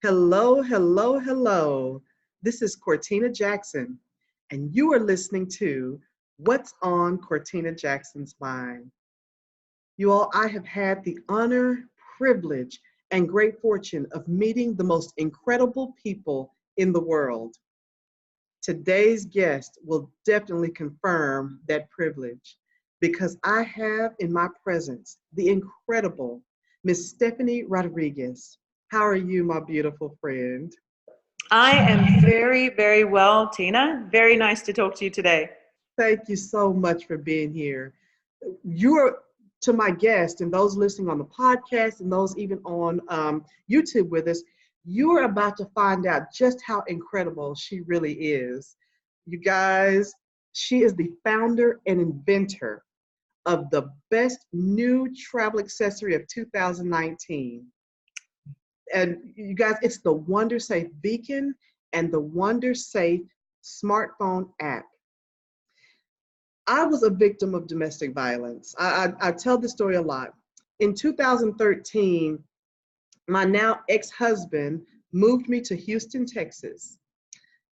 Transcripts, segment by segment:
Hello, hello, hello. This is Cortina Jackson, and you are listening to What's on Cortina Jackson's Mind. You all, I have had the honor, privilege, and great fortune of meeting the most incredible people in the world. Today's guest will definitely confirm that privilege because I have in my presence the incredible Miss Stephenie Rodriguez. How are you, my beautiful friend? I am very, very well, Tina. Very nice to talk to you today. Thank you so much for being here. You're to my guest and those listening on the podcast and those even on YouTube with us, you're about to find out just how incredible she really is. You guys, she is the founder and inventor of the best new travel accessory of 2019. And you guys, it's the WanderSafe Beacon and the WanderSafe smartphone app. I was a victim of domestic violence. I tell this story a lot. In 2013, my now ex-husband moved me to Houston, Texas.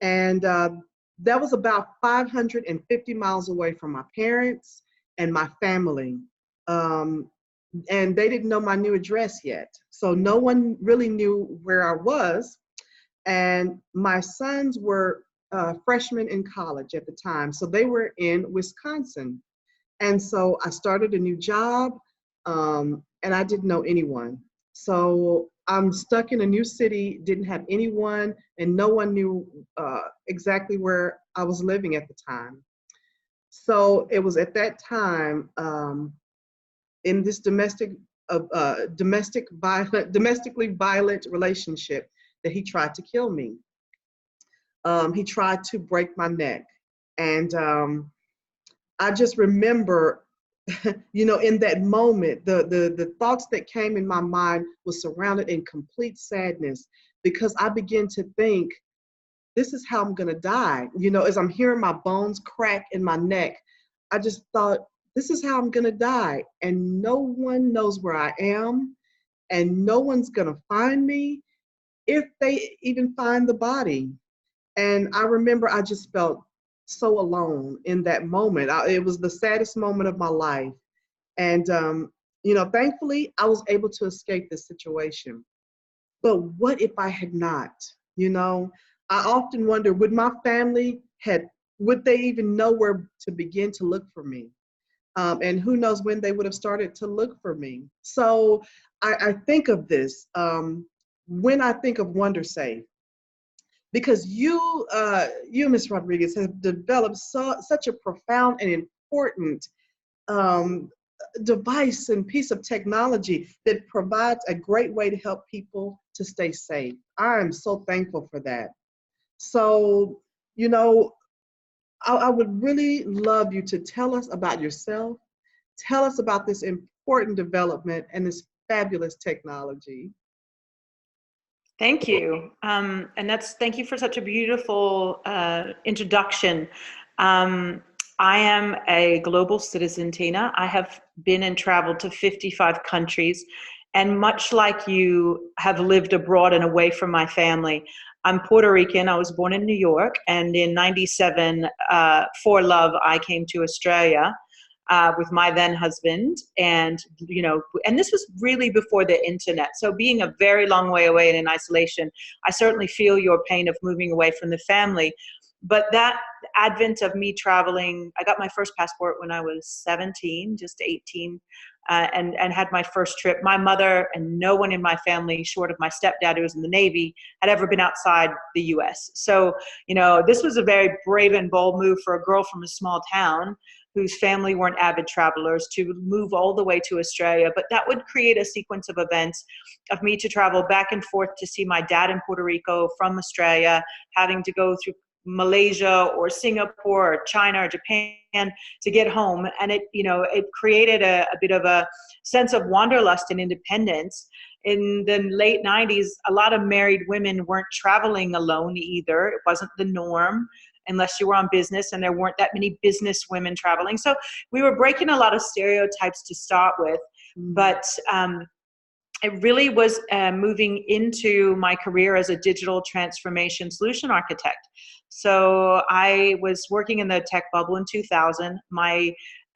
And that was about 550 miles away from my parents and my family. And they didn't know my new address yet. So no one really knew where I was. And my sons were freshmen in college at the time. So they were in Wisconsin. And so I started a new job and I didn't know anyone. So I'm stuck in a new city, didn't have anyone, and no one knew exactly where I was living at the time. So it was at that time in this domestically violent relationship that he tried to kill me. He tried to break my neck. And I just remember, in that moment, the thoughts that came in my mind was surrounded in complete sadness because I began to think, this is how I'm going to die. As I'm hearing my bones crack in my neck, I just thought, this is how I'm going to die. And no one knows where I am, and no one's going to find me if they even find the body. And I remember I just felt so alone in that moment. It was the saddest moment of my life. And, thankfully, I was able to escape this situation. But what if I had not? I often wonder, would they even know where to begin to look for me? And who knows when they would have started to look for me. So I think of this when I think of WanderSafe, because you, Ms. Rodriguez, have developed such a profound and important device and piece of technology that provides a great way to help people to stay safe. I am so thankful for that. So, I would really love you to tell us about yourself, tell us about this important development and this fabulous technology. Thank you. Thank you for such a beautiful introduction. I am a global citizen, Tina. I have been and traveled to 55 countries, and much like you, have lived abroad and away from my family. I'm Puerto Rican. I was born in New York, and in '97, for love, I came to Australia with my then husband. And this was really before the internet. So being a very long way away and in isolation, I certainly feel your pain of moving away from the family. But that advent of me traveling, I got my first passport when I was 17, just 18, and had my first trip. My mother and no one in my family, short of my stepdad who was in the Navy, had ever been outside the US. So, this was a very brave and bold move for a girl from a small town whose family weren't avid travelers to move all the way to Australia. But that would create a sequence of events of me to travel back and forth to see my dad in Puerto Rico from Australia, having to go through Malaysia or Singapore or China or Japan to get home. And it created a bit of a sense of wanderlust and independence. In the late 90s, a lot of married women weren't traveling alone either. It wasn't the norm unless you were on business, and there weren't that many business women traveling. So we were breaking a lot of stereotypes to start with. But it really was moving into my career as a digital transformation solution architect. So I was working in the tech bubble in 2000.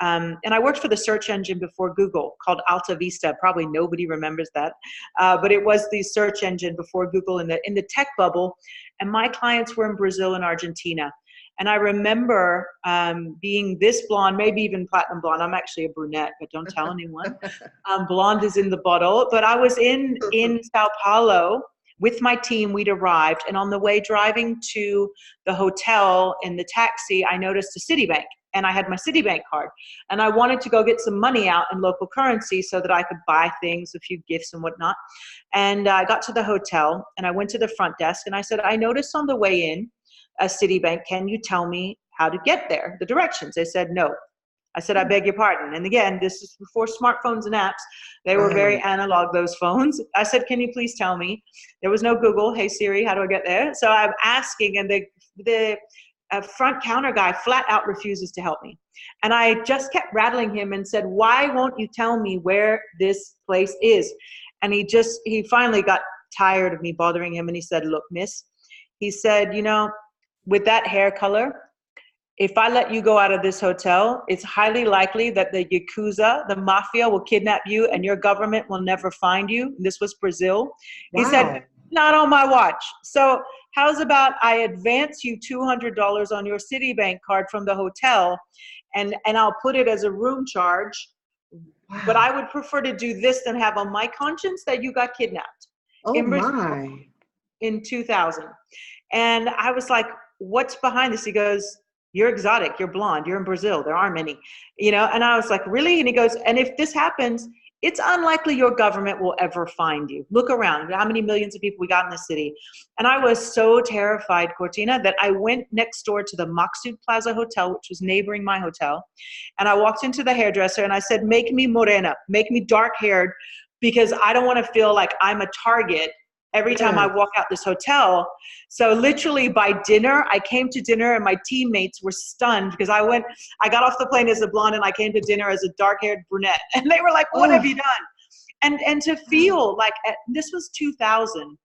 And I worked for the search engine before Google called Alta Vista. Probably nobody remembers that, but it was the search engine before Google in the tech bubble. And my clients were in Brazil and Argentina. And I remember being this blonde, maybe even platinum blonde. I'm actually a brunette, but don't tell anyone. Blonde is in the bottle. But I was in Sao Paulo with my team. We'd arrived. And on the way driving to the hotel in the taxi, I noticed a Citibank. And I had my Citibank card. And I wanted to go get some money out in local currency so that I could buy things, a few gifts and whatnot. And I got to the hotel and I went to the front desk and I said, I noticed on the way in a Citibank, can you tell me how to get there, the directions? They said, no. I said, I beg your pardon. And again, this is before smartphones and apps. They were very analog, those phones. I said, can you please tell me? There was no Google. Hey, Siri, how do I get there? So I'm asking, and the front counter guy flat out refuses to help me. And I just kept rattling him and said, why won't you tell me where this place is? And he finally got tired of me bothering him. And he said, look, miss, he said, you know, with that hair color, if I let you go out of this hotel, it's highly likely that the Yakuza, the mafia, will kidnap you and your government will never find you. This was Brazil. Wow. He said, not on my watch. So how's about I advance you $200 on your Citibank card from the hotel and I'll put it as a room charge. Wow. But I would prefer to do this than have on my conscience that you got kidnapped. Oh in Brazil in 2000. And I was like, what's behind this? He goes, you're exotic, you're blonde, you're in Brazil, there aren't many, you know? And I was like, really? And he goes, and if this happens, it's unlikely your government will ever find you. Look around, how many millions of people we got in the city. And I was so terrified, Cortina, that I went next door to the Maksud Plaza Hotel, which was neighboring my hotel. And I walked into the hairdresser and I said, make me morena, make me dark haired, because I don't want to feel like I'm a target every time I walk out this hotel. So literally by dinner, I came to dinner and my teammates were stunned because I got off the plane as a blonde and I came to dinner as a dark-haired brunette. And they were like, what have you done? And to feel like, this was 2000,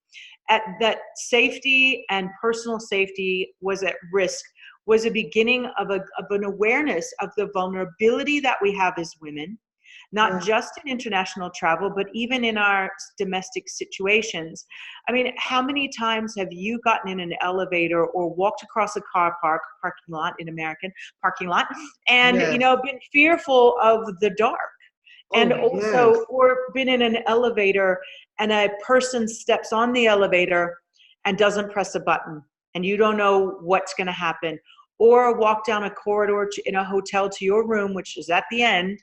that safety and personal safety was at risk, was a beginning of an awareness of the vulnerability that we have as women, not just in international travel, but even in our domestic situations. I mean, how many times have you gotten in an elevator or walked across a parking lot in American parking lot, and you know, been fearful of the dark, and also, or been in an elevator and a person steps on the elevator and doesn't press a button, and you don't know what's going to happen, or walk down a corridor in a hotel to your room, which is at the end.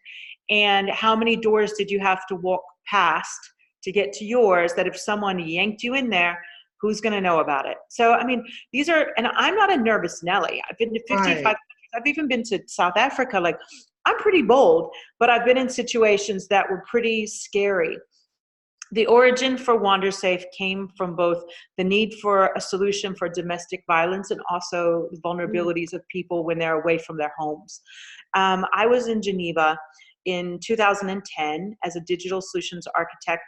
And how many doors did you have to walk past to get to yours, that if someone yanked you in there, who's going to know about it? So, I mean, these are, and I'm not a nervous Nelly. I've been to 55 countries. I've even been to South Africa. Like, I'm pretty bold, but I've been in situations that were pretty scary. The origin for WanderSafe came from both the need for a solution for domestic violence and also the vulnerabilities of people when they're away from their homes. I was in Geneva in 2010 as a digital solutions architect,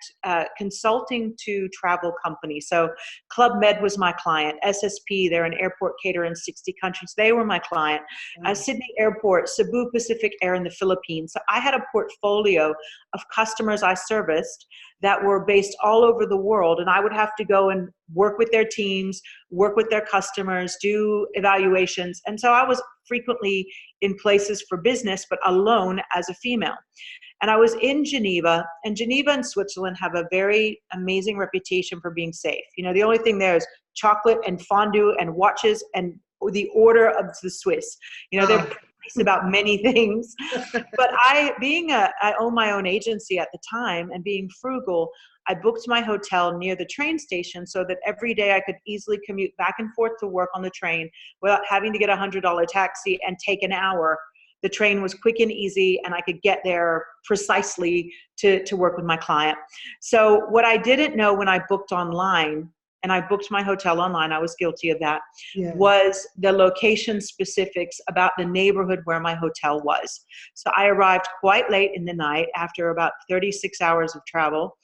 consulting to travel companies. So Club Med was my client. SSP, they're an airport caterer in 60 countries. They were my client. Sydney Airport, Cebu Pacific Air in the Philippines. So I had a portfolio of customers I serviced that were based all over the world. And I would have to go and work with their teams, work with their customers, do evaluations. And so I was frequently in places for business, but alone as a female. And I was in Geneva, and Geneva and Switzerland have a very amazing reputation for being safe. You know, the only thing there is chocolate and fondue and watches and the order of the Swiss. You know, they're nice about many things. But I own my own agency at the time, and being frugal, I booked my hotel near the train station so that every day I could easily commute back and forth to work on the train without having to get a $100 taxi and take an hour. The train was quick and easy, and I could get there precisely to work with my client. So what I didn't know when I booked online, and I booked my hotel online, I was guilty of that, was the location specifics about the neighborhood where my hotel was. So I arrived quite late in the night after about 36 hours of travel.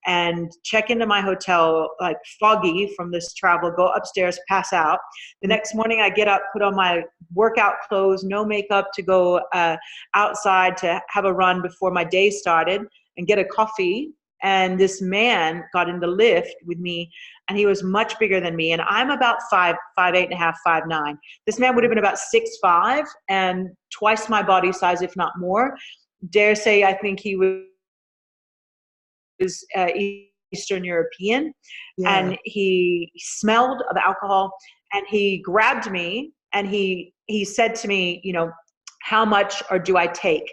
and check into my hotel, like foggy from this travel, go upstairs, pass out. The next morning I get up, put on my workout clothes, no makeup, to go outside to have a run before my day started and get a coffee. And this man got in the lift with me, and he was much bigger than me. And I'm about 5'8.5", 5'9". This man would have been about 6'5" and twice my body size, if not more. Dare say, I think he was Eastern European, and he smelled of alcohol, and he grabbed me and he said to me, you know, how much or do I take?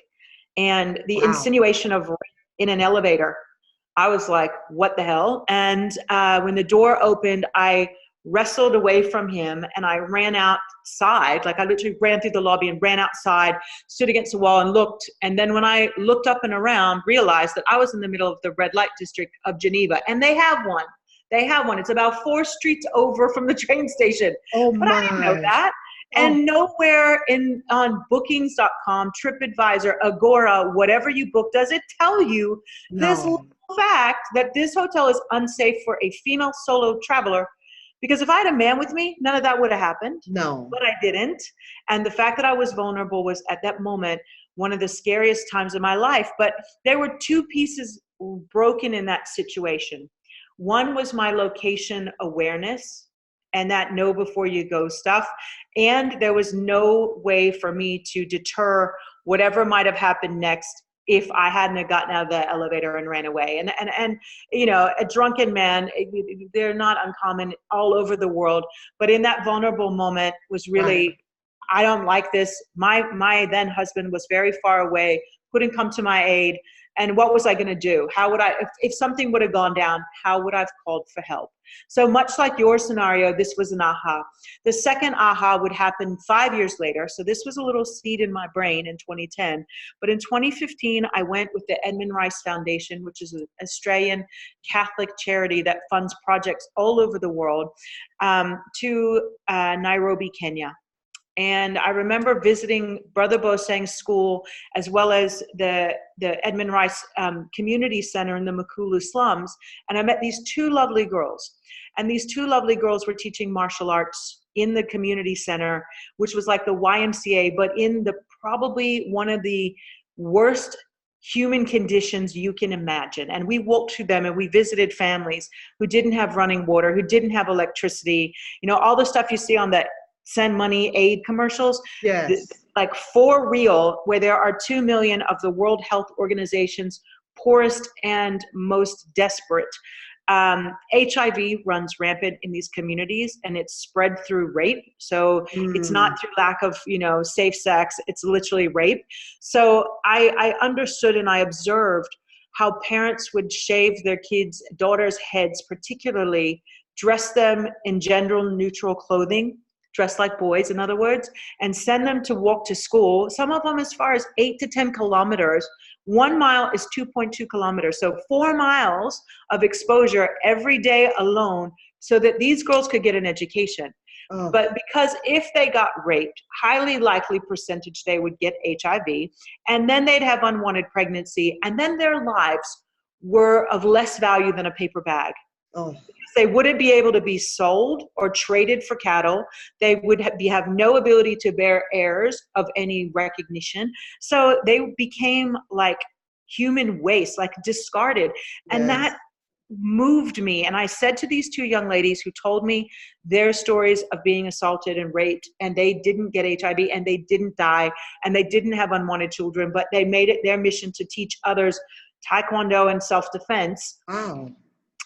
And the insinuation of in an elevator, I was like, what the hell? And when the door opened, I wrestled away from him and I ran outside. Like I literally ran through the lobby and ran outside, stood against the wall and looked. And then when I looked up and around, realized that I was in the middle of the red light district of Geneva. And they have one. They have one. It's about 4 streets over from the train station. Oh, but I didn't know that. And nowhere on bookings.com, TripAdvisor, Agora, whatever you book, does it tell you this fact that this hotel is unsafe for a female solo traveler. Because if I had a man with me, none of that would have happened. No. But I didn't. And the fact that I was vulnerable was at that moment one of the scariest times of my life. But there were 2 pieces broken in that situation. One was my location awareness and that know before you go stuff. And there was no way for me to deter whatever might have happened next if I hadn't have gotten out of the elevator and ran away. And you know, a drunken man, they're not uncommon all over the world, but in that vulnerable moment was really, I don't like this. My then husband was very far away, couldn't come to my aid. And what was I going to do? How would I, if something would have gone down, how would I have called for help? So much like your scenario, this was an aha. The second aha would happen 5 years later. So this was a little seed in my brain in 2010. But in 2015, I went with the Edmund Rice Foundation, which is an Australian Catholic charity that funds projects all over the world, to Nairobi, Kenya. And I remember visiting Brother Bosang's school, as well as the Edmund Rice Community Center in the Makulu slums. And I met these 2 lovely girls. And these 2 lovely girls were teaching martial arts in the community center, which was like the YMCA, but in the probably one of the worst human conditions you can imagine. And we walked through them and we visited families who didn't have running water, who didn't have electricity, you know, all the stuff you see on that send money aid commercials. Yes. Like for real, where there are 2 million of the World Health Organization's poorest and most desperate. HIV runs rampant in these communities, and it's spread through rape. So it's not through lack of, you know, safe sex. It's literally rape. So I understood and I observed how parents would shave their kids' daughters' heads, particularly dress them in gender neutral clothing, dressed like boys, in other words, and send them to walk to school, some of them as far as 8 to 10 kilometers. 1 mile is 2.2 kilometers. So 4 miles of exposure every day alone so that these girls could get an education. But because if they got raped, highly likely percentage they would get HIV, and then they'd have unwanted pregnancy, and then their lives were of less value than a paper bag. They wouldn't be able to be sold or traded for cattle. They would have no ability to bear heirs of any recognition. So they became like human waste, like discarded. And that moved me. And I said to these 2 young ladies who told me their stories of being assaulted and raped, and they didn't get HIV and they didn't die and they didn't have unwanted children, but they made it their mission to teach others Taekwondo and self-defense.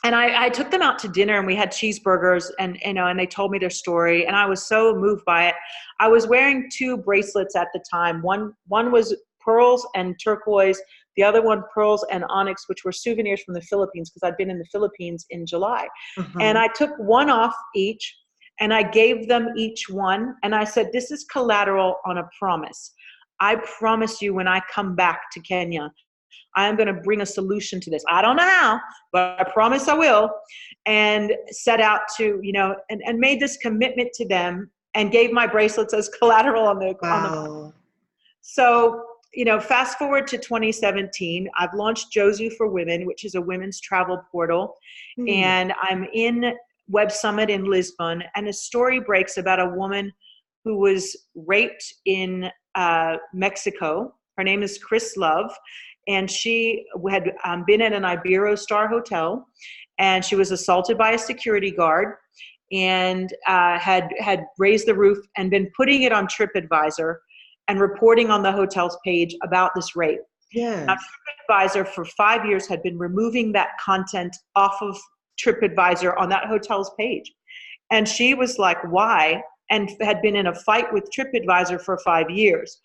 And I took them out to dinner and we had cheeseburgers and, you know, and they told me their story and I was so moved by it. I was wearing 2 bracelets at the time. One was pearls and turquoise. The other one, pearls and onyx, which were souvenirs from the Philippines because I'd been in the Philippines in July. And I took one off each and I gave them each one. And I said, this is collateral on a promise. I promise you when I come back to Kenya, I'm going to bring a solution to this. I don't know how, but I promise I will. And set out to, you know, and made this commitment to them and gave my bracelets as collateral on the. So fast forward to 2017, I've launched Jozu for Women, which is a women's travel portal. And I'm in Web Summit in Lisbon, and a story breaks about a woman who was raped in Mexico. Her name is Chris Love, and she had been at an Ibero-Star hotel, and she was assaulted by a security guard, and had raised the roof and been putting it on TripAdvisor and reporting on the hotel's page about this rape. Yes. Now, TripAdvisor for 5 years had been removing that content off of TripAdvisor on that hotel's page. And she was like, why? And had been in a fight with TripAdvisor for 5 years.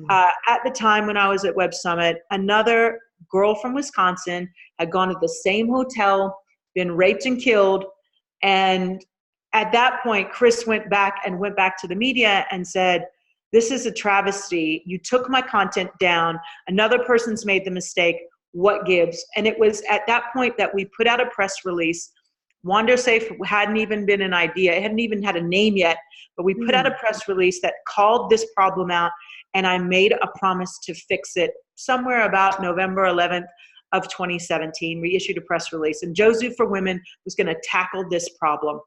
At the time when I was at Web Summit, another girl from Wisconsin had gone to the same hotel, been raped and killed. And at that point, Chris went back to the media and said, this is a travesty. You took my content down. Another person's made the mistake. What gives? And it was at that point that we put out a press release. WanderSafe hadn't even been an idea. It hadn't even had a name yet, but we put out a press release that called this problem out, and I made a promise to fix it somewhere about November 11th of 2017. We issued a press release, and Jozu for Women was going to tackle this problem.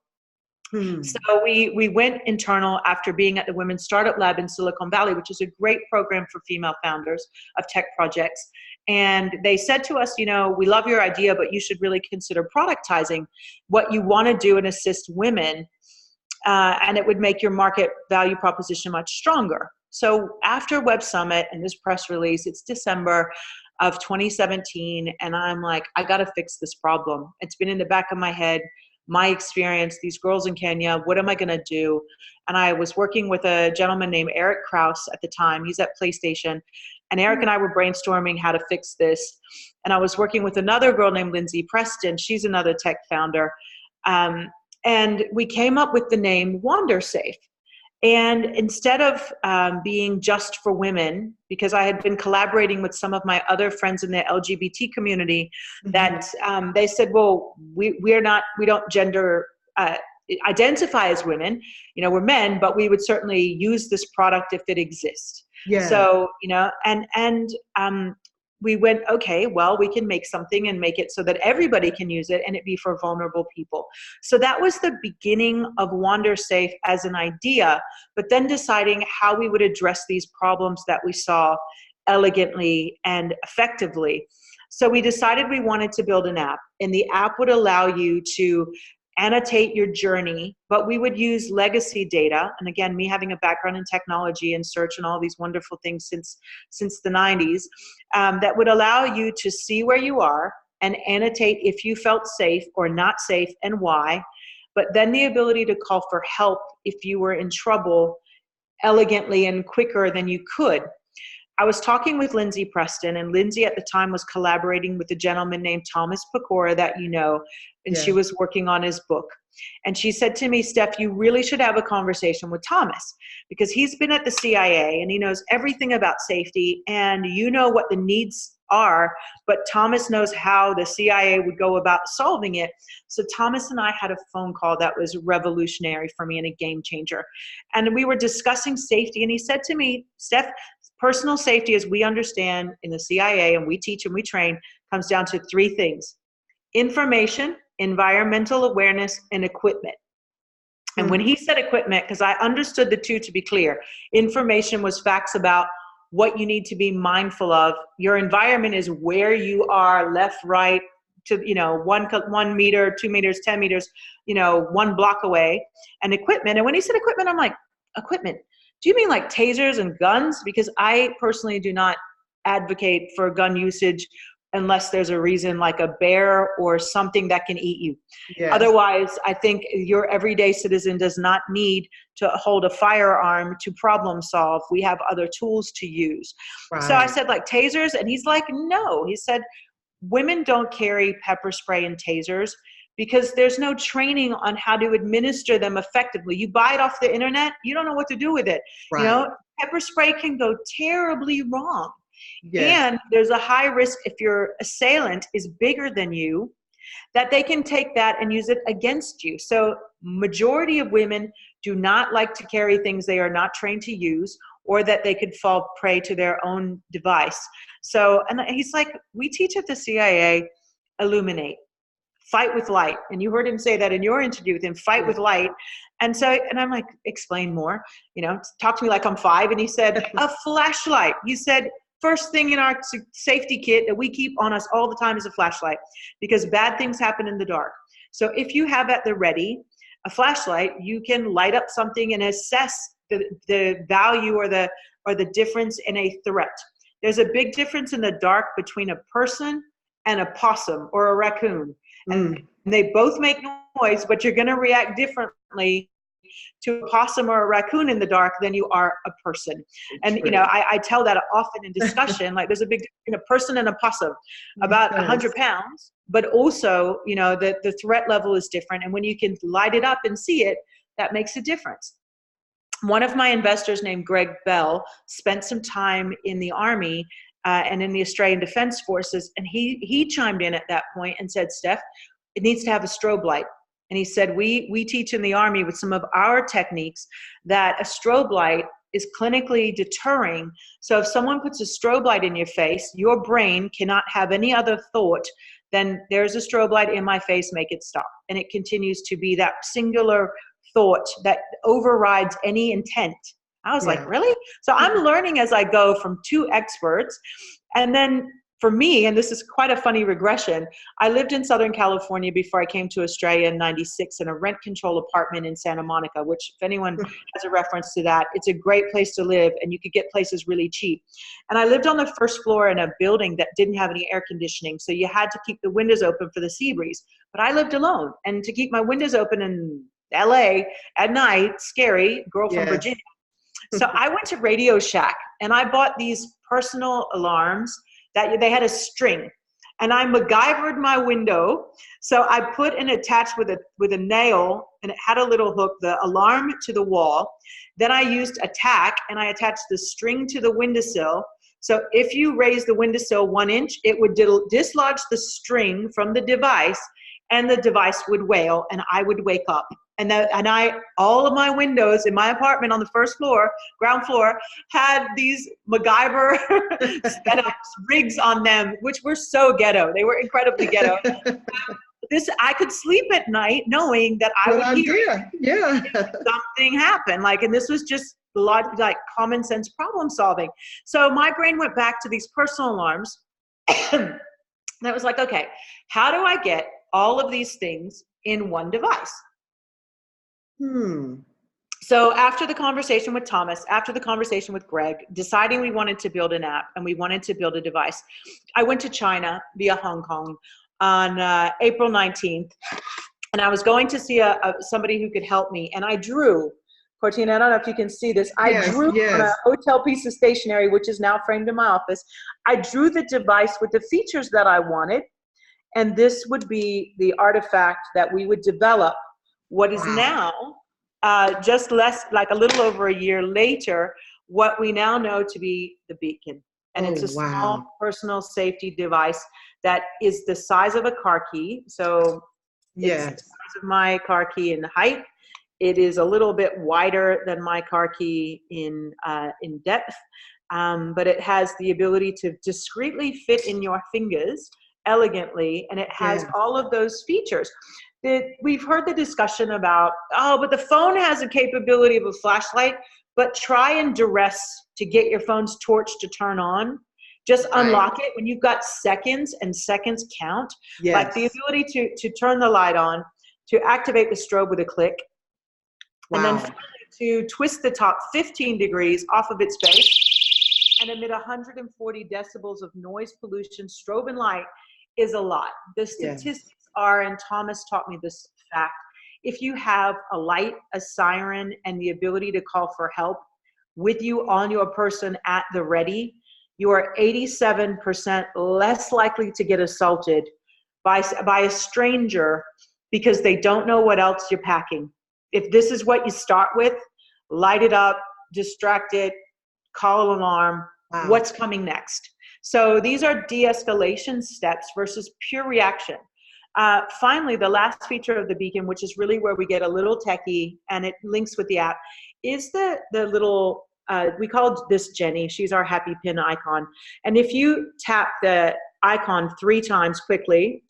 So we went internal after being at the Women's Startup Lab in Silicon Valley, which is a great program for female founders of tech projects. And they said to us, we love your idea, but you should really consider productizing what you want to do and assist women, and it would make your market value proposition much stronger. So after Web Summit and this press release, it's December of 2017, and I'm like, I got to fix this problem. It's been in the back of my head. My experience, these girls in Kenya, what am I going to do? And I was working with a gentleman named Eric Krause at the time. He's at PlayStation. And Eric and I were brainstorming how to fix this. And I was working with another girl named Lindsay Preston. She's another tech founder. And we came up with the name WanderSafe. And instead of being just for women, because I had been collaborating with some of my other friends in the LGBT community, that they said, well, we don't gender identify as women, we're men, but we would certainly use this product if it exists. Yeah. So, we went, okay, well, we can make something and make it so that everybody can use it and it be for vulnerable people. So that was the beginning of WanderSafe as an idea, but then deciding how we would address these problems that we saw elegantly and effectively. So we decided we wanted to build an app, and the app would allow you to annotate your journey, but we would use legacy data. And again, me having a background in technology and search and all these wonderful things since the 90s, that would allow you to see where you are and annotate if you felt safe or not safe and why, but then the ability to call for help if you were in trouble elegantly and quicker than you could. I was talking with Lindsay Preston, and Lindsay at the time was collaborating with a gentleman named Thomas Pecora that and she was working on his book. And she said to me, Steph, you really should have a conversation with Thomas, because he's been at the CIA and he knows everything about safety, and what the needs are, but Thomas knows how the CIA would go about solving it. So Thomas and I had a phone call that was revolutionary for me and a game changer. And we were discussing safety, and he said to me, Steph, personal safety, as we understand in the CIA, and we teach and we train, comes down to three things: information, environmental awareness, and equipment. And when he said equipment, because I understood the two to be clear, information was facts about what you need to be mindful of. Your environment is where you are, left, right, to 1 meter, 2 meters, 10 meters, 1 block away. And equipment. And when he said equipment, I'm like, equipment? Do you mean like tasers and guns? Because I personally do not advocate for gun usage unless there's a reason, like a bear or something that can eat you. Yes. Otherwise, I think your everyday citizen does not need to hold a firearm to problem solve. We have other tools to use. Right. So I said, like tasers? And he's like, no. He said, women don't carry pepper spray and tasers because there's no training on how to administer them effectively. You buy it off the internet, you don't know what to do with it. Right. Pepper spray can go terribly wrong. Yes. And there's a high risk, if your assailant is bigger than you, that they can take that and use it against you. So majority of women do not like to carry things they are not trained to use, or that they could fall prey to their own device. So, and he's like, we teach at the CIA, illuminate, fight with light. And you heard him say that in your interview with him, fight with light. And so, and I'm like, explain more, talk to me like I'm 5. And he said, a flashlight. He said, first thing in our safety kit that we keep on us all the time is a flashlight, because bad things happen in the dark. So if you have at the ready a flashlight, you can light up something and assess the value or the difference in a threat. There's a big difference in the dark between a person and a possum or a raccoon. And they both make noise, but you're going to react differently to a possum or a raccoon in the dark than you are a person. And, I tell that often in discussion, like there's a big difference between a person and a possum, about 100 pounds, but also, the threat level is different. And when you can light it up and see it, that makes a difference. One of my investors named Greg Bell spent some time in the Army and in the Australian Defense Forces. And he chimed in at that point and said, Steph, it needs to have a strobe light. And he said, we teach in the Army with some of our techniques that a strobe light is clinically deterring. So if someone puts a strobe light in your face, your brain cannot have any other thought than there's a strobe light in my face, make it stop. And it continues to be that singular thought that overrides any intent. I was like, really? So I'm learning as I go from 2 experts. And then for me, and this is quite a funny regression, I lived in Southern California before I came to Australia in '96 in a rent control apartment in Santa Monica, which if anyone has a reference to that, it's a great place to live and you could get places really cheap. And I lived on the first floor in a building that didn't have any air conditioning. So you had to keep the windows open for the sea breeze. But I lived alone, and to keep my windows open in LA at night, scary, girl from Virginia. So I went to Radio Shack and I bought these personal alarms that they had a string, and I MacGyvered my window. So I put and attached with a nail, and it had a little hook, the alarm to the wall. Then I used a tack and I attached the string to the windowsill. So if you raise the windowsill 1 inch, it would dislodge the string from the device, and the device would wail and I would wake up. And all of my windows in my apartment on the first floor, ground floor, had these MacGyver setups, rigs on them, which were so ghetto. They were incredibly ghetto. I could sleep at night knowing that I would hear something happen. And this was just like common sense problem solving. So my brain went back to these personal alarms. And I was like, okay, how do I get all of these things in one device? So after the conversation with Thomas, after the conversation with Greg, deciding we wanted to build an app and we wanted to build a device, I went to China via Hong Kong on April 19th. And I was going to see somebody who could help me. And I drew, Cortina, I don't know if you can see this. I drew on a hotel piece of stationery, which is now framed in my office. I drew the device with the features that I wanted. And this would be the artifact that we would develop. What is now, just like a little over a year later, what we now know to be the Beacon. And it's a small personal safety device that is the size of a car key. So it's the size of my car key in height. It is a little bit wider than my car key in depth, but it has the ability to discreetly fit in your fingers elegantly, and it has all of those features. We've heard the discussion about, but the phone has a capability of a flashlight, but try and duress to get your phone's torch to turn on. Just unlock it when you've got seconds, and seconds count. Like the ability to turn the light on, to activate the strobe with a click, and then finally to twist the top 15 degrees off of its base and emit 140 decibels of noise pollution. Strobe and light is a lot. The statistics are, and Thomas taught me this fact, if you have a light, a siren, and the ability to call for help with you on your person at the ready, you are 87% less likely to get assaulted by a stranger because they don't know what else you're packing. If this is what you start with, light it up, distract it, call an alarm, what's coming next? So these are de-escalation steps versus pure reaction. Finally, the last feature of the Beacon, which is really where we get a little techie and it links with the app, is the little we called this Jenny. She's our happy pin icon. And if you tap the icon 3 times quickly,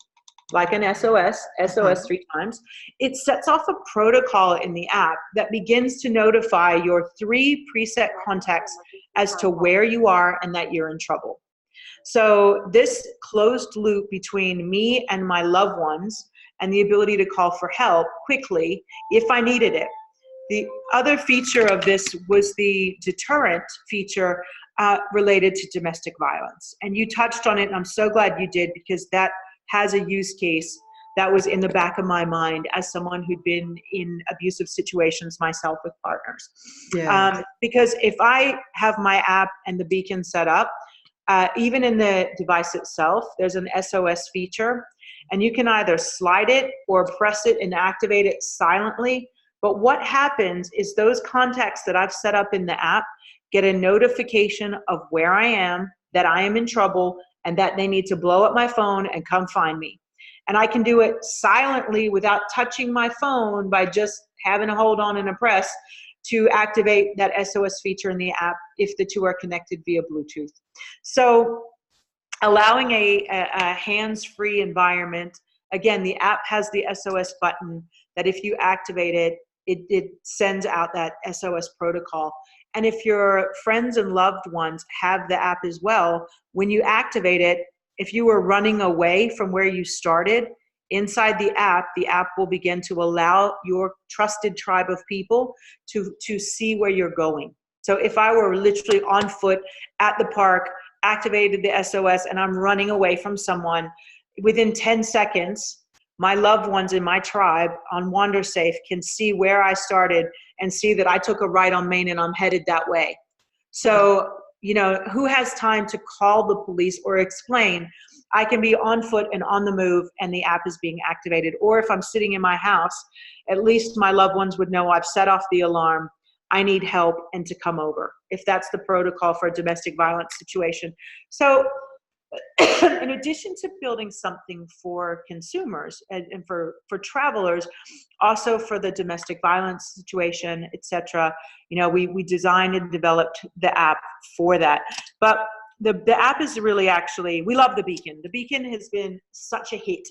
like an SOS 3 times, it sets off a protocol in the app that begins to notify your 3 preset contacts as to where you are and that you're in trouble. So this closed loop between me and my loved ones and the ability to call for help quickly if I needed it. The other feature of this was the deterrent feature related to domestic violence. And you touched on it, and I'm so glad you did, because that has a use case that was in the back of my mind as someone who'd been in abusive situations myself with partners. Yeah. Because if I have my app and the beacon set up, even in the device itself, there's an SOS feature, and you can either slide it or press it and activate it silently. But what happens is those contacts that I've set up in the app get a notification of where I am, that I am in trouble, and that they need to blow up my phone and come find me. And I can do it silently without touching my phone by just having a hold on and a press to activate that SOS feature in the app if the two are connected via Bluetooth. So allowing a hands-free environment. Again, the app has the SOS button that if you activate it, it sends out that SOS protocol. And if your friends and loved ones have the app as well, when you activate it, if you were running away from where you started, inside the app will begin to allow your trusted tribe of people to see where you're going. So if I were literally on foot at the park, activated the SOS, and I'm running away from someone, within 10 seconds, my loved ones in my tribe on WanderSafe can see where I started and see that I took a right on Main and I'm headed that way. So, you know, who has time to call the police or explain? I can be on foot and on the move, and the app is being activated. Or if I'm sitting in my house, at least my loved ones would know I've set off the alarm. I need help and to come over, if that's the protocol for a domestic violence situation. So in addition to building something for consumers and for travelers, also for the domestic violence situation, etc., you know, we designed and developed the app for that. But the app is really actually, we love the beacon. The beacon has been such a hit.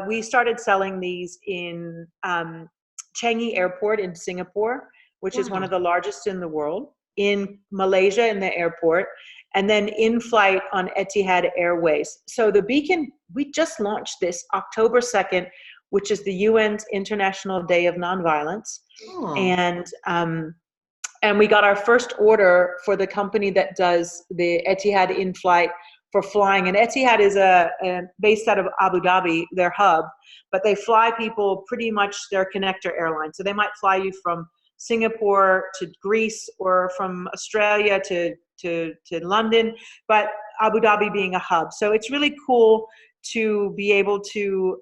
We started selling these in Changi Airport in Singapore, which is one of the largest in the world, in Malaysia in the airport, and then in flight on Etihad Airways. So the beacon, we just launched this October 2nd, which is the UN's International Day of Nonviolence. And we got our first order for the company that does the Etihad in-flight for flying. And Etihad is based out of Abu Dhabi, their hub, but they fly people pretty much their connector airline. So they might fly you from Singapore to Greece or from Australia to London, but Abu Dhabi being a hub. So it's really cool to be able to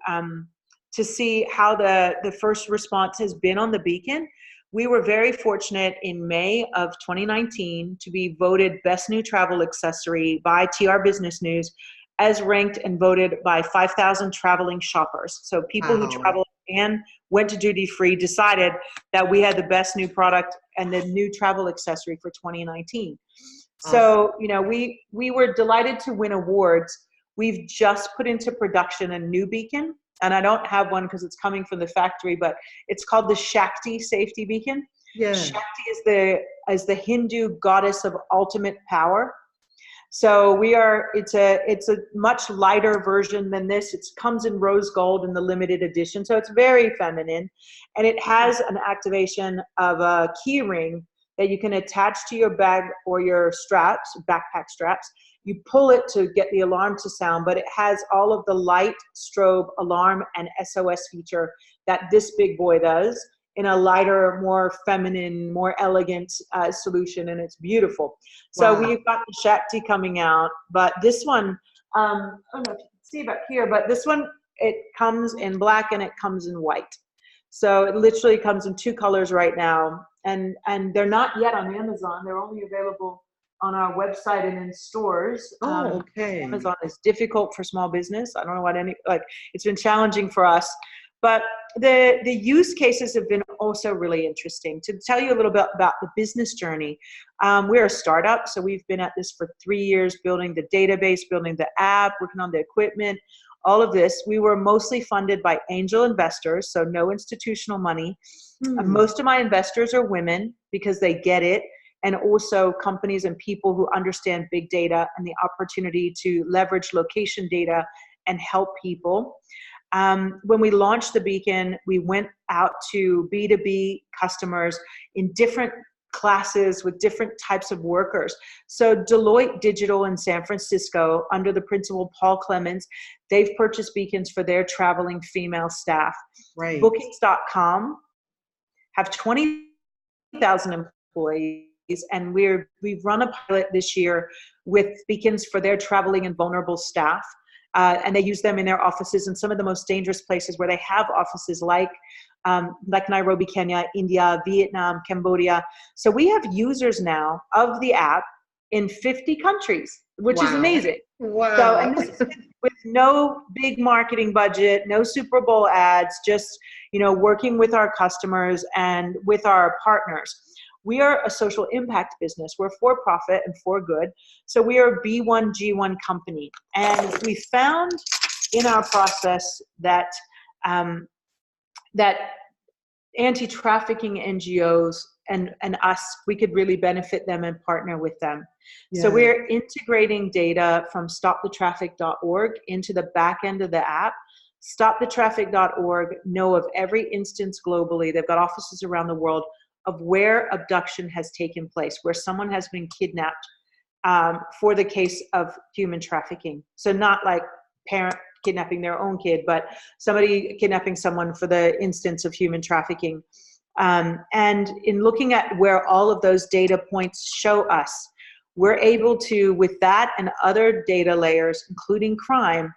see how the first response has been on the beacon. We were very fortunate in May of 2019 to be voted Best New Travel Accessory by TR Business News, as ranked and voted by 5,000 traveling shoppers. So people who travel and went to duty free decided that we had the best new product and the new travel accessory for 2019. So, you know, we were delighted to win awards. We've just put into production a new beacon, and I don't have one because it's coming from the factory, but it's called the Shakti Safety Beacon. Yeah. Shakti is the Hindu goddess of ultimate power. So it's a much lighter version than this. It comes in rose gold in the limited edition. So it's very feminine, and it has an activation of a key ring that you can attach to your bag or your straps, backpack straps. You pull it to get the alarm to sound, but it has all of the light, strobe, alarm, and SOS feature that this big boy does in a lighter, more feminine, more elegant solution, and it's beautiful. So we've got the Shakti coming out, but this one, I don't know if you can see back here, but this one, it comes in black and it comes in white. So it literally comes in 2 colors right now, and they're not yet on Amazon. They're only available on our website and in stores. Amazon is difficult for small business. I don't know what it's been challenging for us. But the use cases have been also really interesting. To tell you a little bit about the business journey, we're a startup, so we've been at this for 3 years, building the database, building the app, working on the equipment, all of this. We were mostly funded by angel investors, so no institutional money. Most of my investors are women because they get it, and also companies and people who understand big data and the opportunity to leverage location data and help people. When we launched the Beacon, we went out to B2B customers in different classes with different types of workers. So Deloitte Digital in San Francisco, under the principal Paul Clemens, they've purchased beacons for their traveling female staff. Right. Bookings.com have 20,000 employees, and we've run a pilot this year with beacons for their traveling and vulnerable staff. And they use them in their offices in some of the most dangerous places where they have offices, like Nairobi, Kenya, India, Vietnam, Cambodia. So we have users now of the app in 50 countries, which is amazing. Wow. So, and this is with no big marketing budget, no Super Bowl ads, just, working with our customers and with our partners. We are a social impact business. We're for profit and for good. So we are a B1G1 company. And we found in our process that that anti-trafficking NGOs and us, we could really benefit them and partner with them. Yeah. So we're integrating data from stopthetraffic.org into the back end of the app. Stopthetraffic.org know of every instance globally. They've got offices around the world of where abduction has taken place, where someone has been kidnapped for the case of human trafficking. So not like parent kidnapping their own kid, but somebody kidnapping someone for the instance of human trafficking. And in looking at where all of those data points show us, we're able to, with that and other data layers, including crime,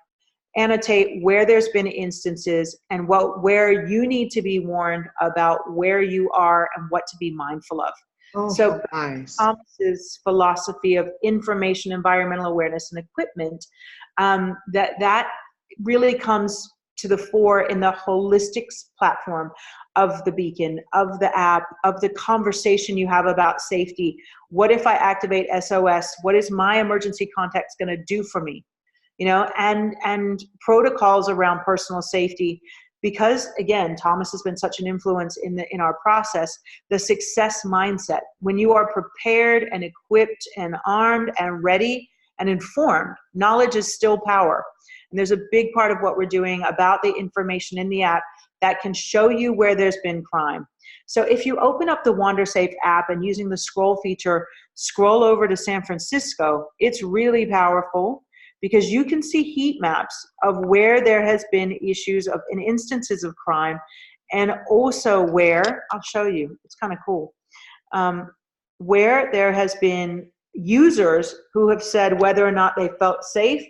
annotate where there's been instances and where you need to be warned about where you are and what to be mindful of. Oh, so nice. Thomas's philosophy of information, environmental awareness, and equipment, that really comes to the fore in the holistic platform of the Beacon, of the app, of the conversation you have about safety. What if I activate SOS? What is my emergency contact going to do for me? And protocols around personal safety, because again, Thomas has been such an influence in our process, the success mindset. When you are prepared and equipped and armed and ready and informed, knowledge is still power. And there's a big part of what we're doing about the information in the app that can show you where there's been crime. So if you open up the WanderSafe app and using the scroll feature, scroll over to San Francisco, it's really powerful, because you can see heat maps of where there has been issues of and instances of crime, and also where, I'll show you, it's kind of cool, where there has been users who have said whether or not they felt safe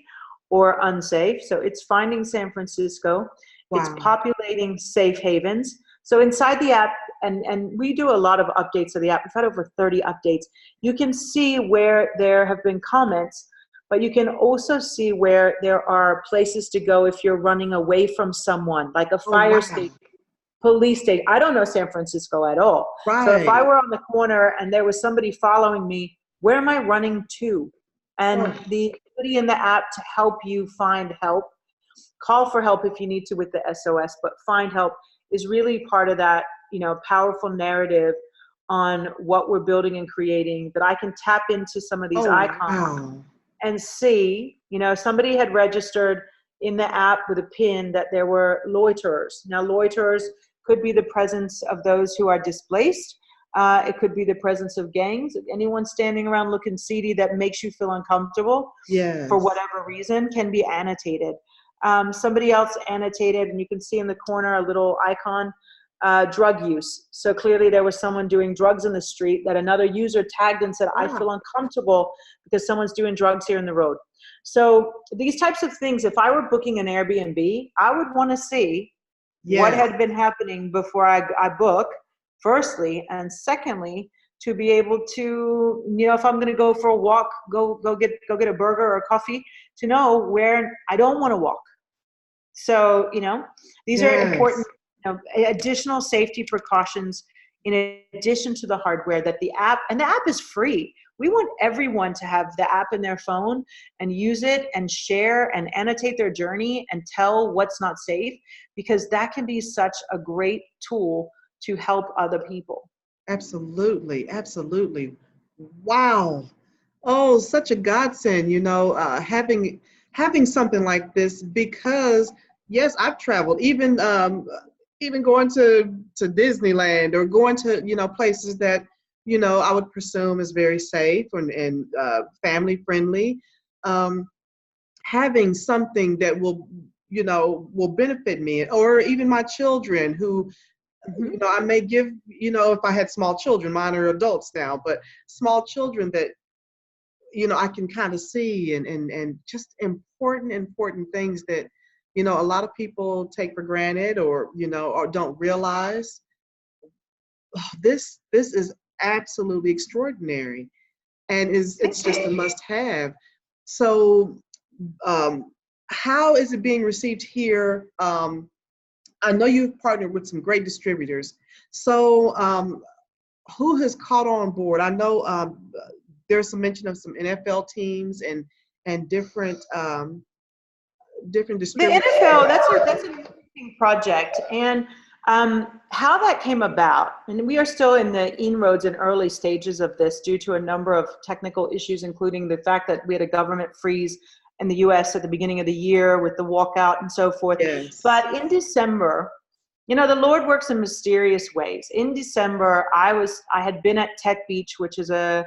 or unsafe. So it's finding San Francisco. Wow. It's populating safe havens. So inside the app, and we do a lot of updates of the app. We've had over 30 updates. You can see where there have been comments, but you can also see where there are places to go if you're running away from someone, like a fire station, police station. I don't know San Francisco at all. Right. So if I were on the corner and there was somebody following me, where am I running to? And the ability in the app to help you find help, call for help if you need to with the SOS, but find help is really part of that, powerful narrative on what we're building and creating, that I can tap into some of these icons. Wow. And see, somebody had registered in the app with a pin that there were loiterers. Now, loiterers could be the presence of those who are displaced. It could be the presence of gangs. Anyone standing around looking seedy that makes you feel uncomfortable, for whatever reason, can be annotated. Somebody else annotated, and you can see in the corner a little icon, drug use. So clearly there was someone doing drugs in the street that another user tagged and said, I feel uncomfortable because someone's doing drugs here in the road. So these types of things, if I were booking an Airbnb, I would want to see what had been happening before I book, firstly, and secondly, to be able to, if I'm going to go for a walk, go get a burger or a coffee, to know where I don't want to walk. So, these are important additional safety precautions in addition to the hardware that the app, and the app is free. We want everyone to have the app in their phone and use it and share and annotate their journey and tell what's not safe, because that can be such a great tool to help other people. Absolutely, absolutely. Wow. Oh, such a godsend, having something like this, because yes, I've traveled, even going to Disneyland, or going to, places that, I would presume is very safe and family friendly. Having something that will benefit me, or even my children, who, I may give, if I had small children, mine are adults now, but small children that, I can kind of see, and just important things that, a lot of people take for granted, or don't realize. Oh, this is absolutely extraordinary, and it's just a must have. So, um, how is it being received here? I know you've partnered with some great distributors. So, who has caught on board? I know there's some mention of some NFL teams and different The distributors. NFL, that's an interesting project. And how that came about, and we are still in the inroads and early stages of this due to a number of technical issues, including the fact that we had a government freeze in the US at the beginning of the year with the walkout and so forth. Yes. But in December, the Lord works in mysterious ways. In December, I had been at Tech Beach, which is a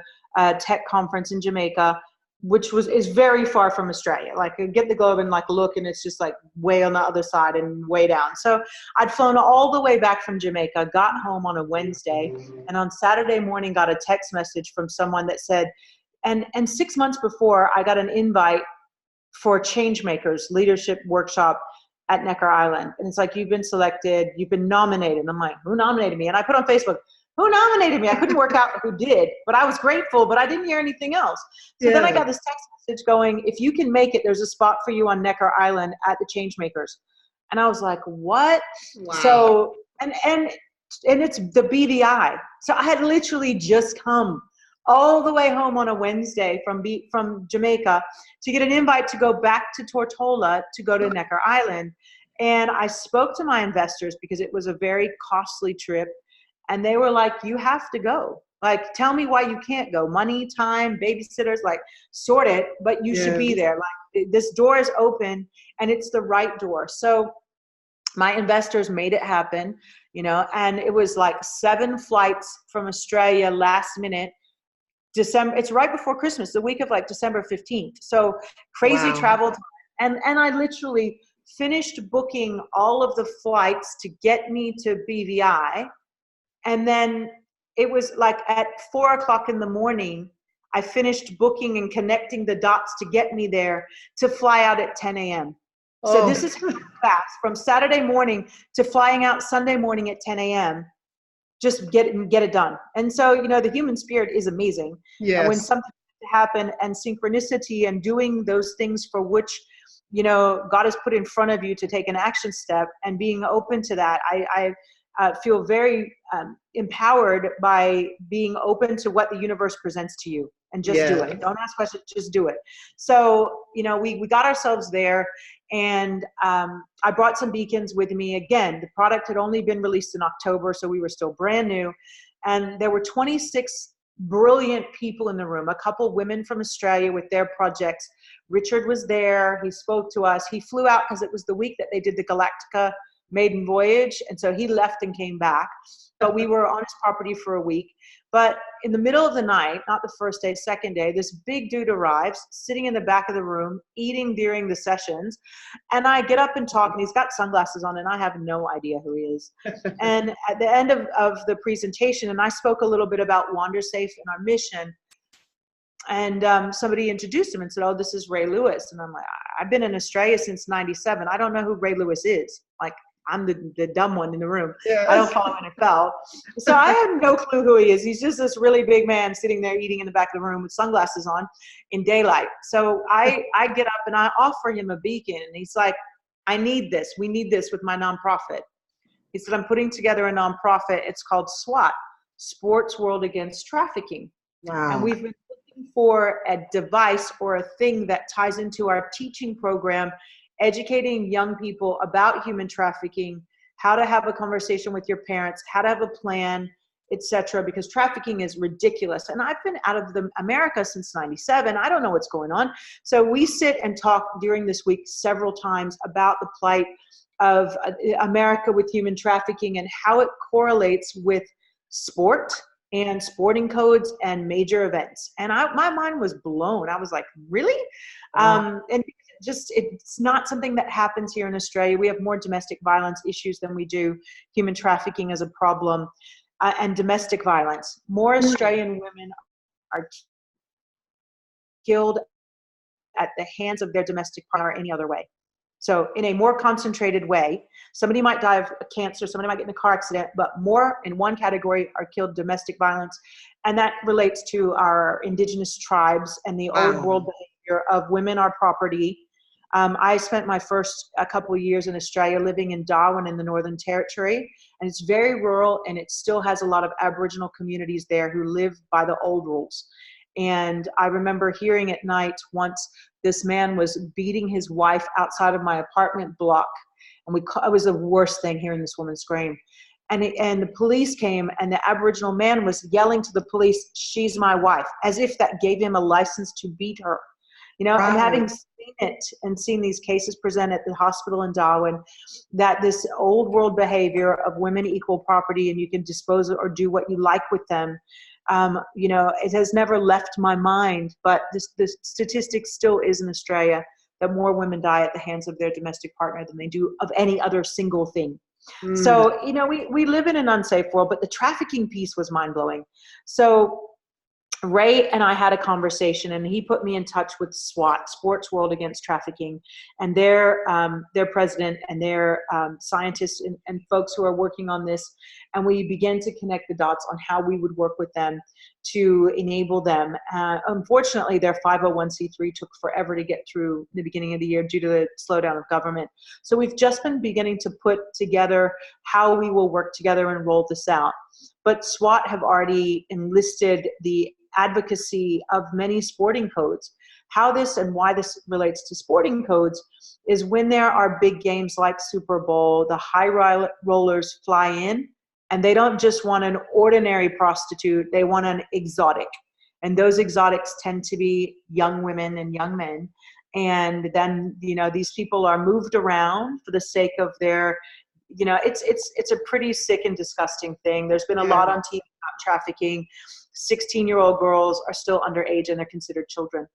tech conference in Jamaica, which is very far from Australia. Like, I get the globe and look, and it's just like way on the other side and way down. So I'd flown all the way back from Jamaica, got home on a Wednesday, and on Saturday morning got a text message from someone that said, and 6 months before, I got an invite for Changemakers Leadership Workshop at Necker Island. And it's like, you've been selected, you've been nominated. And I'm like, who nominated me? And I put on Facebook, who nominated me? I couldn't work out who did, but I was grateful, but I didn't hear anything else. So then I got this text message going, if you can make it, there's a spot for you on Necker Island at the Changemakers. And I was like, what? Wow. So, and it's the BVI. So I had literally just come all the way home on a Wednesday from Jamaica to get an invite to go back to Tortola to go to Necker Island. And I spoke to my investors because it was a very costly trip. And they were like, you have to go. Like, tell me why you can't go. Money, time, babysitters, sort it, but you should be there. Like, this door is open, and it's the right door. So my investors made it happen, and it was like 7 flights from Australia last minute. December, it's right before Christmas, the week of December 15th. So crazy travel time. And I literally finished booking all of the flights to get me to BVI. And then it was at 4:00 in the morning, I finished booking and connecting the dots to get me there to fly out at 10 a.m. So this is fast, from Saturday morning to flying out Sunday morning at 10 a.m. Just get it done. And so, the human spirit is amazing. Yes. And when something happens, and synchronicity, and doing those things for which, God has put in front of you to take an action step, and being open to that, I feel very empowered by being open to what the universe presents to you, and just do it. Don't ask questions, just do it. So, we got ourselves there, and I brought some beacons with me. Again, the product had only been released in October, so we were still brand new. And there were 26 brilliant people in the room, a couple women from Australia with their projects. Richard was there. He spoke to us. He flew out because it was the week that they did the Galactica maiden voyage, and so he left and came back, but we were on his property for a week. But in the middle of the night, not the first day, second day, this big dude arrives, sitting in the back of the room, eating during the sessions, and I get up and talk, and he's got sunglasses on, and I have no idea who he is. And at the end of the presentation, and I spoke a little bit about WanderSafe and our mission, and somebody introduced him and said, oh, this is Ray Lewis. And I'm like, I've been in Australia since 97. I don't know who Ray Lewis is. I'm the dumb one in the room. Yes. I don't follow NFL. So I have no clue who he is. He's just this really big man sitting there eating in the back of the room with sunglasses on in daylight. So I get up and I offer him a beacon, and he's like, I need this. We need this with my nonprofit. He said, I'm putting together a nonprofit. It's called SWAT, Sports World Against Trafficking. And Wow. we've been looking for a device or a thing that ties into our teaching program, educating young people about human trafficking, how to have a conversation with your parents, how to have a plan, etc. Because trafficking is ridiculous. And I've been out of America since '97. I don't know what's going on. So we sit and talk during this week several times about the plight of America with human trafficking and how it correlates with sport and sporting codes and major events. And my mind was blown. I was like, really? Wow. And it's not something that happens here in Australia. We have more domestic violence issues than we do human trafficking as a problem, and domestic violence. More Australian women are killed at the hands of their domestic partner any other way. So in a more concentrated way, somebody might die of cancer, somebody might get in a car accident, but more in one category are killed domestic violence. And that relates to our indigenous tribes and the old world Wow. behavior of women are property. I spent my first a couple of years in Australia living in Darwin in the Northern Territory, and it's very rural and it still has a lot of Aboriginal communities there who live by the old rules. And I remember hearing at night once this man was beating his wife outside of my apartment block. And it was the worst thing hearing this woman scream. And the police came and the Aboriginal man was yelling to the police, "She's my wife," as if that gave him a license to beat her. You know, and Right. having seen it and seen these cases presented at the hospital in Darwin, that this old world behavior of women equal property and you can dispose of or do what you like with them, you know, it has never left my mind. But the statistic still is in Australia that more women die at the hands of their domestic partner than they do of any other single thing. Mm. So, you know, we live in an unsafe world, but the trafficking piece was mind blowing. So Ray and I had a conversation, and he put me in touch with SWAT, Sports World Against Trafficking, and their president and their scientists and folks who are working on this. And we began to connect the dots on how we would work with them to enable them. Unfortunately, their 501c3 took forever to get through the beginning of the year due to the slowdown of government. So we've just been beginning to put together how we will work together and roll this out. But SWAT have already enlisted the advocacy of many sporting codes. How this and why this relates to sporting codes is when there are big games like Super Bowl, the high rollers fly in and they don't just want an ordinary prostitute, they want an exotic. And those exotics tend to be young women and young men. And then, you know, these people are moved around for the sake of their, you know, it's a pretty sick and disgusting thing. There's been a Yeah. lot on TV about trafficking. 16-year-old girls are still underage and they're considered children.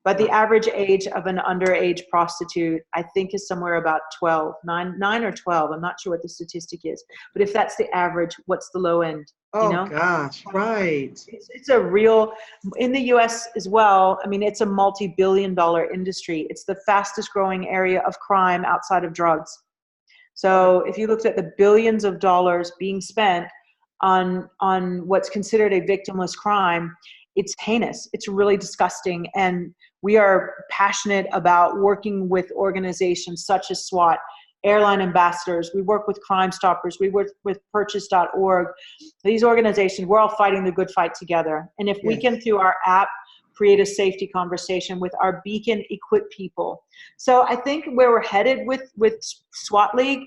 But the average age of an underage prostitute, I think, is somewhere about 12, 9 or 12. I'm not sure what the statistic is. But if that's the average, what's the low end, you Oh know? gosh. Right. It's a real, in the US as well, I mean, it's a multi-billion-dollar industry. It's the fastest growing area of crime outside of drugs. So if you looked at the billions of dollars being spent on what's considered a victimless crime, it's heinous. It's really disgusting. And we are passionate about working with organizations such as SWAT, airline ambassadors. We work with Crime Stoppers. We work with purchase.org. These organizations, we're all fighting the good fight together. And if we Yes. can, through our app, create a safety conversation with our Beacon equipped people. So I think where we're headed with SWAT League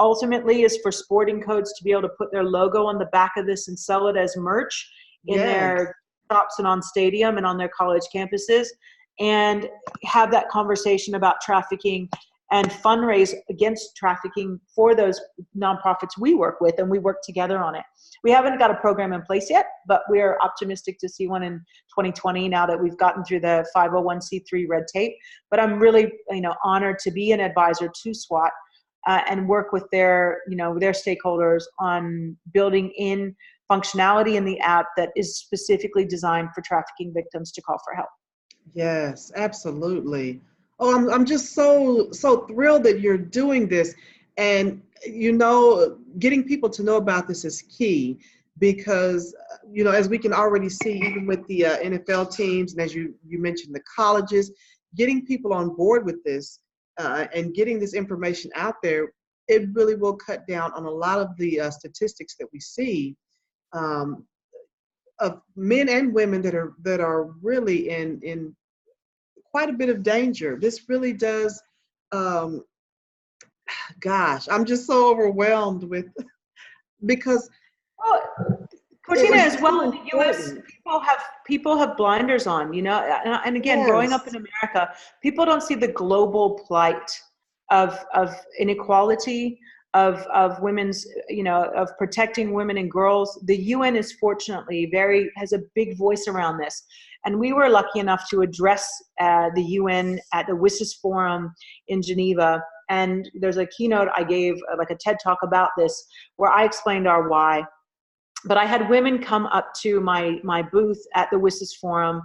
ultimately is for sporting codes to be able to put their logo on the back of this and sell it as merch in Yes. their shops and on stadium and on their college campuses, and have that conversation about trafficking and fundraise against trafficking for those nonprofits we work with, and we work together on it. We haven't got a program in place yet, but we're optimistic to see one in 2020 now that we've gotten through the 501c3 red tape. But I'm really, you know, honored to be an advisor to SWAT and work with their, you know, their stakeholders on building in functionality in the app that is specifically designed for trafficking victims to call for help. Yes, absolutely. Oh, I'm just so thrilled that you're doing this. And you know, getting people to know about this is key because you know, as we can already see, even with the NFL teams, and as you mentioned, the colleges, getting people on board with this and getting this information out there it really will cut down on a lot of the statistics that we see um, of men and women that are really in quite a bit of danger. This really does. Um, Gosh, I'm just so overwhelmed with because Well, it Cortina, is as well so in the U.S., important. people have blinders on, you know, and again, growing up in Yes, America, people don't see the global plight of inequality, of women's, you know, of protecting women and girls. The UN is fortunately has a big voice around this, and we were lucky enough to address the UN at the WSIS Forum in Geneva. And there's a keynote I gave, like a TED talk about this, where I explained our why. But I had women come up to my booth at the WSIS Forum,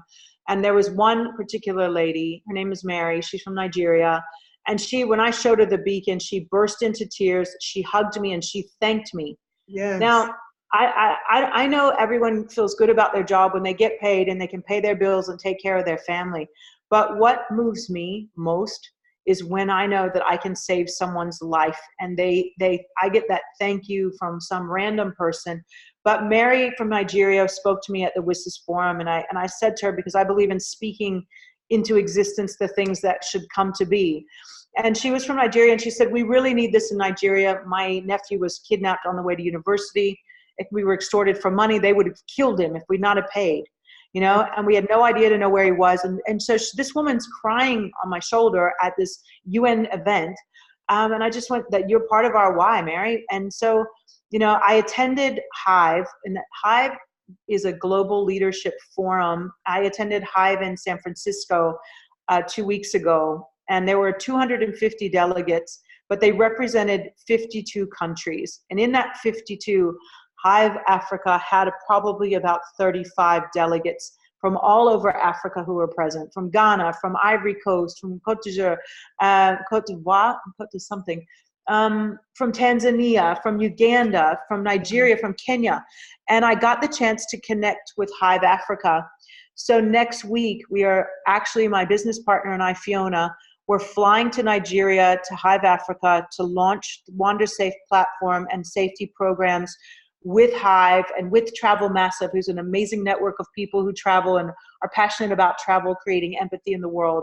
and there was one particular lady, her name is Mary, she's from Nigeria, and when I showed her the beacon, she burst into tears, she hugged me, and she thanked me. yes, Now, I know everyone feels good about their job when they get paid and they can pay their bills and take care of their family, but what moves me most is when I know that I can save someone's life, and I get that thank you from some random person. But Mary from Nigeria spoke to me at the WSIS Forum, and I said to her, because I believe in speaking into existence the things that should come to be. And she was from Nigeria, and she said, we really need this in Nigeria. My nephew was kidnapped on the way to university. If we were extorted for money, they would have killed him if we'd not have paid. You know, and we had no idea to know where he was. And so this woman's crying on my shoulder at this UN event. And I just went, that you're part of our why, Mary. And so, you know, I attended Hive, and Hive is a global leadership forum. I attended Hive in San Francisco 2 weeks ago, and there were 250 delegates, but they represented 52 countries. And in that 52, Hive Africa had probably about 35 delegates from all over Africa who were present, from Ghana, from Ivory Coast, from Cote d'Ivoire, from Tanzania, from Uganda, from Nigeria, from Kenya. And I got the chance to connect with Hive Africa. So next week, we are actually, my business partner and I, Fiona, we're flying to Nigeria, to Hive Africa, to launch the WanderSafe platform and safety programs with Hive and with Travel Massive, who's an amazing network of people who travel and are passionate about travel, creating empathy in the world,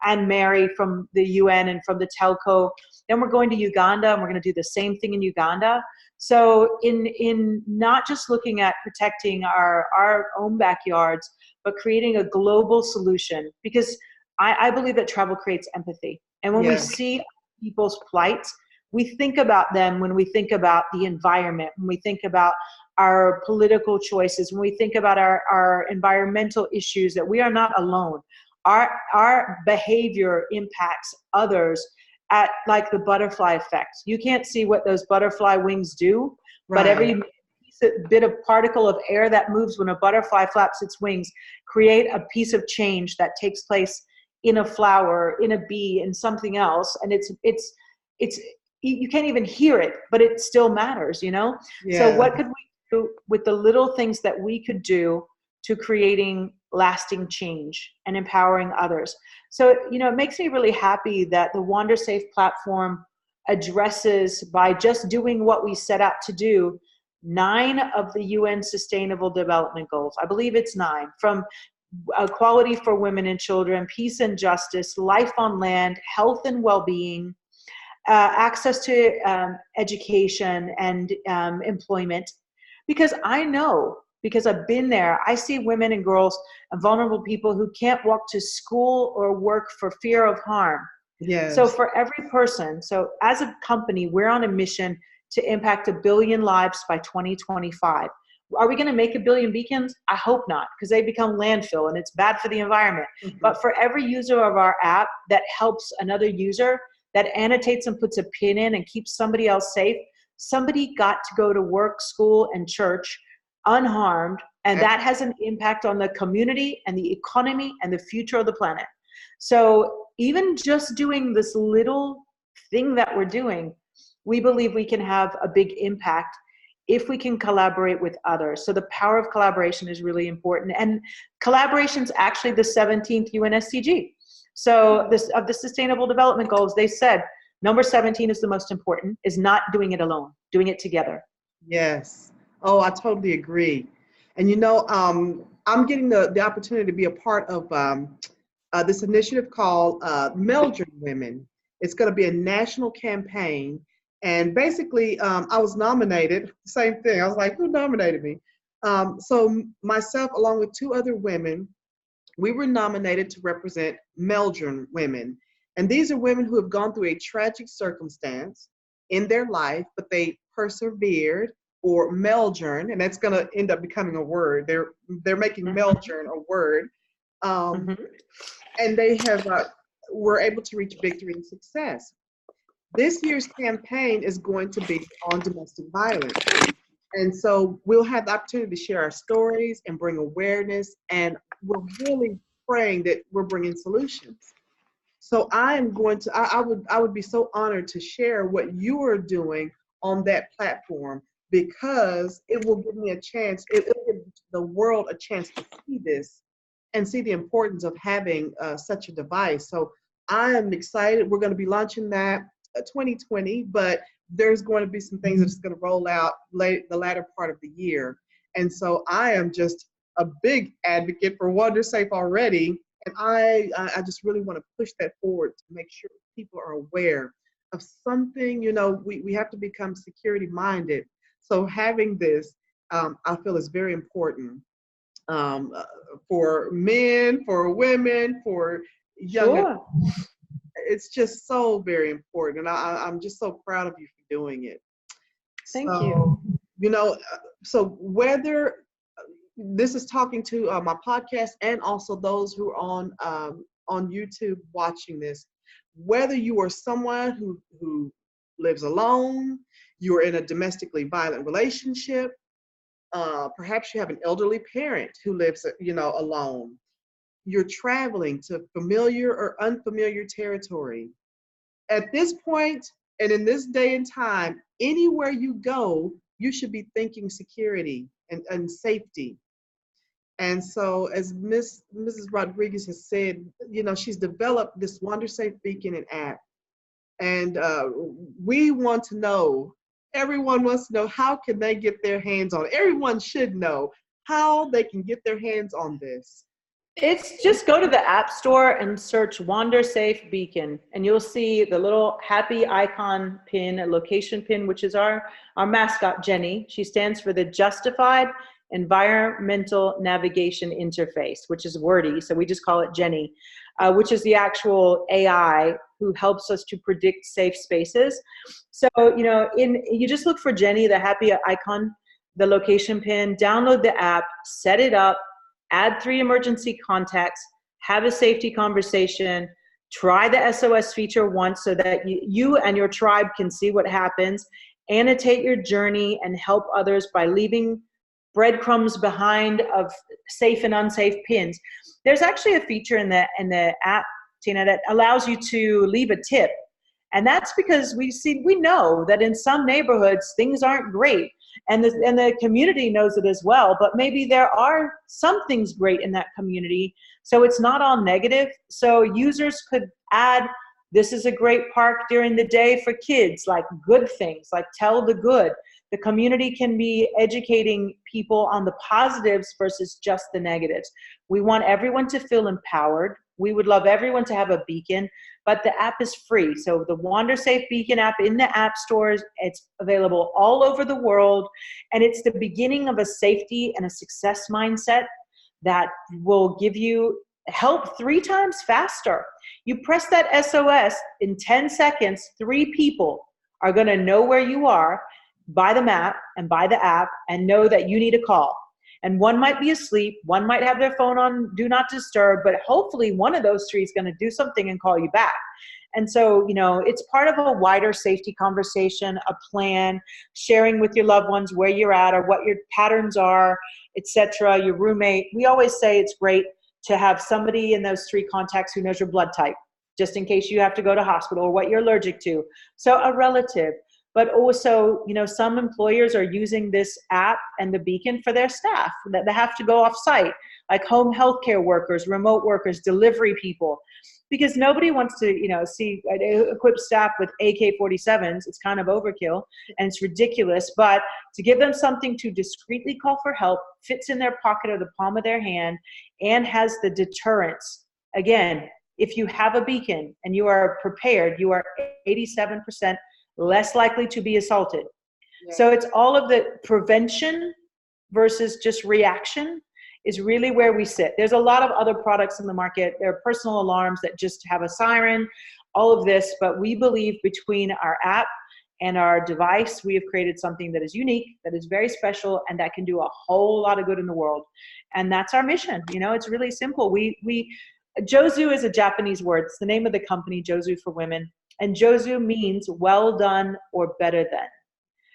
and Mary from the UN and from the telco. Then we're going to Uganda, and we're going to do the same thing in Uganda. So in not just looking at protecting our own backyards, but creating a global solution, because I believe that travel creates empathy. And when we yes, see people's plight, we think about them when we think about the environment, when we think about our political choices, when we think about our environmental issues, that we are not alone. Our behavior impacts others at like the butterfly effect. You can't see what those butterfly wings do, but right, every bit of particle of air that moves when a butterfly flaps its wings create a piece of change that takes place in a flower, in a bee, in something else. And it's you can't even hear it, but it still matters, you know? So yeah, what could we do with the little things that we could do to creating lasting change and empowering others? So, you know, it makes me really happy that the WanderSafe platform addresses, by just doing what we set out to do, 9 of the UN Sustainable Development Goals. I believe it's 9, from equality for women and children, peace and justice, life on land, health and well-being, access to education and employment. Because I know, because I've been there, I see women and girls and vulnerable people who can't walk to school or work for fear of harm. So yes, for every person, so as a company, we're on a mission to impact 1 billion lives by 2025. Are we going to make 1 billion beacons? I hope not, because they become landfill and it's bad for the environment. But for every user of our app that helps another user, that annotates and puts a pin in and keeps somebody else safe, somebody got to go to work, school, and church unharmed, and that has an impact on the community and the economy and the future of the planet. So even just doing this little thing that we're doing, we believe we can have a big impact if we can collaborate with others. So the power of collaboration is really important. And collaboration is actually the 17th UN SDG. So of the Sustainable Development Goals, they said Number 17 is the most important, is not doing it alone, doing it together. Yes. Oh, I totally agree. And I'm getting the opportunity to be a part of this initiative called Meldrum Women. It's going to be a national campaign. And basically, I was nominated, same thing. I was like, who nominated me? So myself, along with two other women, we were nominated to represent Meldrum Women. And these are women who have gone through a tragic circumstance in their life, but they persevered, or Meldrum, and that's going to end up becoming a word. They're making Meldrum a word. And they were able to reach victory and success. This year's campaign is going to be on domestic violence. And so we'll have the opportunity to share our stories and bring awareness, and we're really praying that we're bringing solutions. So I would be so honored to share what you are doing on that platform, because it will give me a chance, it will give the world a chance to see this and see the importance of having such a device. So I am excited. We're going to be launching that 2020, but there's going to be some things that's going to roll out the latter part of the year. And so I am just a big advocate for WanderSafe already. And I just really want to push that forward to make sure people are aware of something. We have to become security minded. So having this, I feel, is very important for men, for women, for young adults. It's just so very important. And I'm just so proud of you for doing it. Thank you. So whether this is talking to my podcast and also those who are on YouTube watching this, whether you are someone who lives alone, you're in a domestically violent relationship, perhaps you have an elderly parent who lives, alone, you're traveling to familiar or unfamiliar territory. At this point, and in this day and time, anywhere you go, you should be thinking security and safety. And so, as Mrs. Rodriguez has said, she's developed this WanderSafe Beacon and app. And we want to know, everyone wants to know, how can they get their hands on it? Everyone should know how they can get their hands on this. It's just go to the App Store and search WanderSafe Beacon, and you'll see the little happy icon pin, a location pin, which is our mascot, Jenny. She stands for the Justified Environmental Navigation Interface, which is wordy, so we just call it Jenny, which is the actual AI who helps us to predict safe spaces. So, you just look for Jenny, the happy icon, the location pin, download the app, set it up, add 3 emergency contacts, have a safety conversation, try the SOS feature once so that you and your tribe can see what happens, annotate your journey, and help others by leaving breadcrumbs behind of safe and unsafe pins. There's actually a feature in the app, Tina, that allows you to leave a tip. And that's because we know that in some neighborhoods, things aren't great. And the community knows it as well, but maybe there are some things great in that community. So it's not all negative. So users could add, this is a great park during the day for kids, like good things, like tell the good. The community can be educating people on the positives versus just the negatives. We want everyone to feel empowered. We would love everyone to have a beacon, but the app is free. So the WanderSafe Beacon app in the app stores, it's available all over the world. And it's the beginning of a safety and a success mindset that will give you help 3 times faster. You press that SOS in 10 seconds, 3 people are gonna know where you are by the map and by the app and know that you need a call. And one might be asleep, one might have their phone on do not disturb, but hopefully one of those 3 is going to do something and call you back. And so, it's part of a wider safety conversation, a plan, sharing with your loved ones where you're at or what your patterns are, etc. Your roommate. We always say it's great to have somebody in those 3 contacts who knows your blood type, just in case you have to go to hospital or what you're allergic to. So a relative. But also, some employers are using this app and the beacon for their staff that they have to go off site. like home healthcare workers, remote workers, delivery people, because nobody wants to, see equipped staff with AK-47s. It's kind of overkill and it's ridiculous, but to give them something to discreetly call for help, fits in their pocket or the palm of their hand, and has the deterrence. Again, if you have a beacon and you are prepared, you are 87% less likely to be assaulted. Yeah. So it's all of the prevention versus just reaction is really where we sit. There's a lot of other products in the market. There are personal alarms that just have a siren, all of this, but we believe between our app and our device, we have created something that is unique, that is very special, and that can do a whole lot of good in the world. And that's our mission. It's really simple. Jozu is a Japanese word. It's the name of the company, Jozu for Women. And Jozu means well done or better than.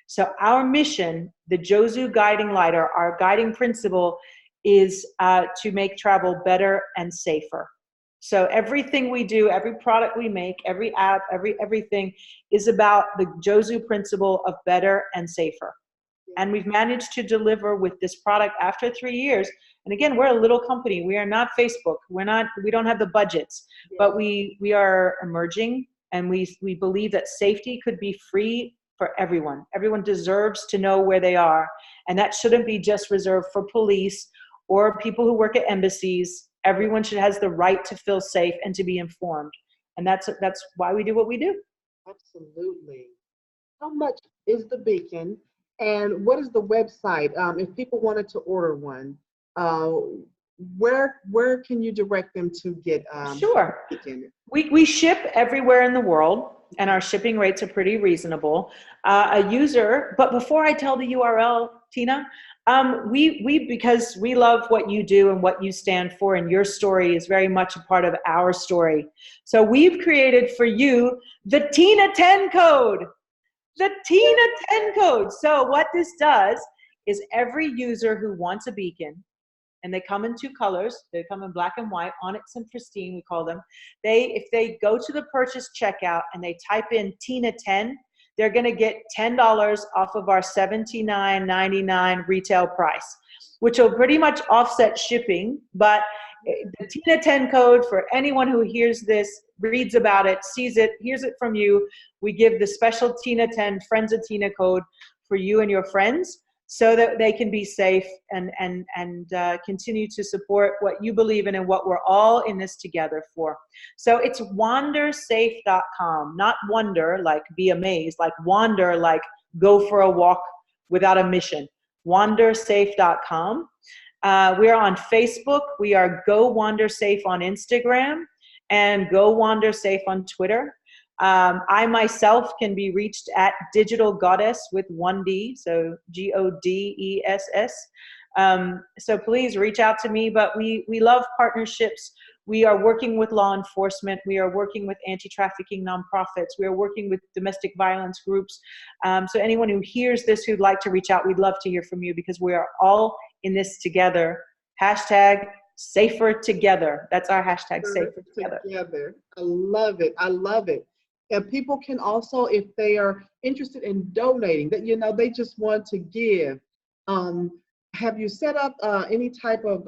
So our mission, the Jozu guiding light, or our guiding principle, is to make travel better and safer. So everything we do, every product we make, every app, everything is about the Jozu principle of better and safer. And we've managed to deliver with this product after 3 years. And again, we're a little company. We are not Facebook. We don't have the budgets, but we are emerging, and we believe that safety could be free for everyone. Everyone deserves to know where they are. And that shouldn't be just reserved for police or people who work at embassies. Everyone has the right to feel safe and to be informed. And that's why we do what we do. Absolutely. How much is the beacon, and what is the website? If people wanted to order one, where can you direct them to get Sure. Beacon? We ship everywhere in the world, and our shipping rates are pretty reasonable. But before I tell the URL, Tina, because we love what you do and what you stand for, and your story is very much a part of our story. So we've created for you the Tina 10 code. The Tina 10 code. So what this does is every user who wants a beacon, and they come in 2 colors, they come in black and white, onyx and pristine, we call them. If they go to the purchase checkout and they type in Tina 10, they're gonna get $10 off of our $79.99 retail price, which will pretty much offset shipping. But the Tina 10 code, for anyone who hears this, reads about it, sees it, hears it from you, we give the special Tina 10 Friends of Tina code for you and your friends, so that they can be safe and continue to support what you believe in and what we're all in this together for. So it's WanderSafe.com, not wonder like be amazed, like wander like go for a walk without a mission. WanderSafe.com. We are on Facebook. We are Go WanderSafe on Instagram and Go WanderSafe on Twitter. I myself can be reached at Digital Goddess with 1 D, so GODESS. So please reach out to me, but we love partnerships. We are working with law enforcement. We are working with anti-trafficking nonprofits. We are working with domestic violence groups. So anyone who hears this who'd like to reach out, we'd love to hear from you, because we are all in this together. Hashtag safer together. That's our hashtag, safer together. I love it. I love it. And people can also, if they are interested in donating, that they just want to give. Have you set up any type of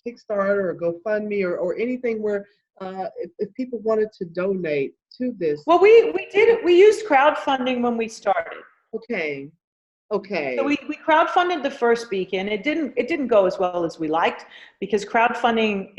Kickstarter or GoFundMe or anything where if people wanted to donate to this? Well, we did it. We used crowdfunding when we started. Okay. So we crowdfunded the first beacon. It didn't go as well as we liked, because crowdfunding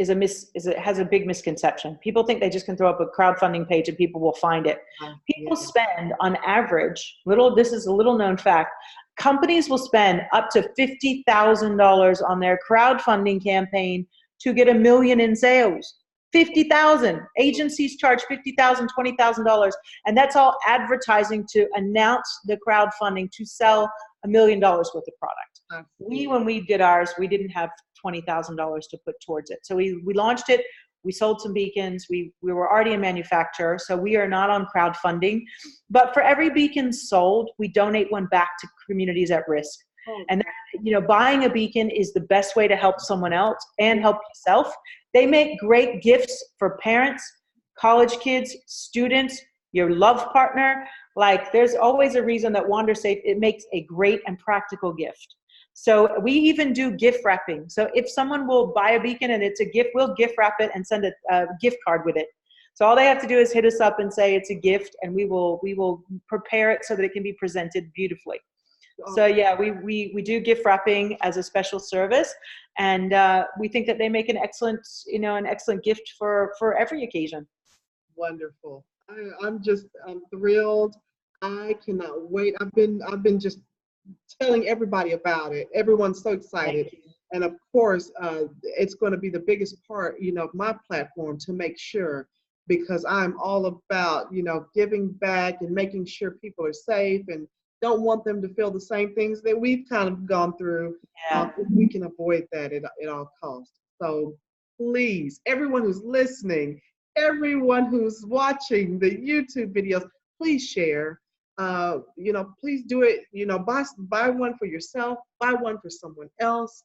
has a big misconception. People think they just can throw up a crowdfunding page and people will find it. People spend on average, this is a little known fact, companies will spend up to $50,000 on their crowdfunding campaign to get $1 million in sales. 50,000. Agencies charge $50,000, $20,000, and that's all advertising to announce the crowdfunding to sell $1 million worth of product. When we did ours, we didn't have $20,000 to put towards it. So we launched it. We sold some beacons. We were already a manufacturer, so we are not on crowdfunding. But for every beacon sold, we donate one back to communities at risk. And buying a beacon is the best way to help someone else and help yourself. They make great gifts for parents, college kids, students, your love partner. Like, there's always a reason that WanderSafe, it makes a great and practical gift. So we even do gift wrapping. So if someone will buy a beacon and it's a gift, we'll gift wrap it and send a gift card with it. So all they have to do is hit us up and say it's a gift, and we will prepare it so that it can be presented beautifully. So yeah, we do gift wrapping as a special service, and we think that they make an excellent gift for every occasion. Wonderful. I'm thrilled. I cannot wait. I've been just telling everybody about it. Everyone's so excited. And of course, it's going to be the biggest part, of my platform to make sure, because I'm all about, giving back and making sure people are safe and don't want them to feel the same things that we've kind of gone through. If we can avoid that at all costs. So please, everyone who's listening, everyone who's watching the YouTube videos, please share. Please do it. Buy one for yourself, buy one for someone else.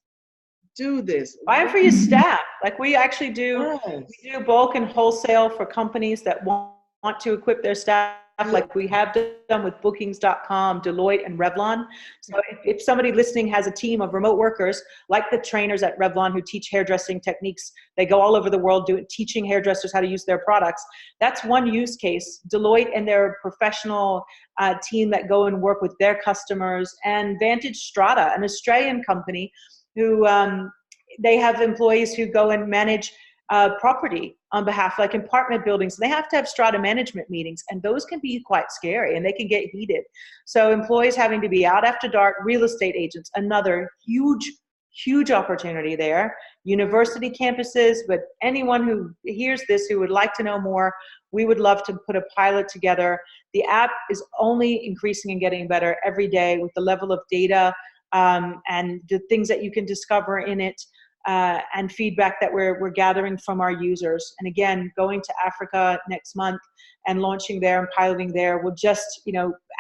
Do this. Buy it for your staff. Like we actually do, Yes. we do bulk and wholesale for companies that want to equip their staff, like we have done with bookings.com, Deloitte, and Revlon. So if somebody listening has a team of remote workers, like the trainers at Revlon who teach hairdressing techniques, they go all over the world teaching hairdressers how to use their products. That's one use case. Deloitte and their professional team that go and work with their customers, and Vantage Strata, an Australian company who they have employees who go and manage property on behalf, like apartment buildings. They have to have strata management meetings, and those can be quite scary and they can get heated. So employees having to be out after dark, real estate agents, another huge opportunity there. University campuses, but anyone who hears this who would like to know more, we would love to put a pilot together. The app is only increasing and getting better every day with the level of data and the things that you can discover in it, and feedback that we're gathering from our users. And again, going to Africa next month and launching there and piloting there will just,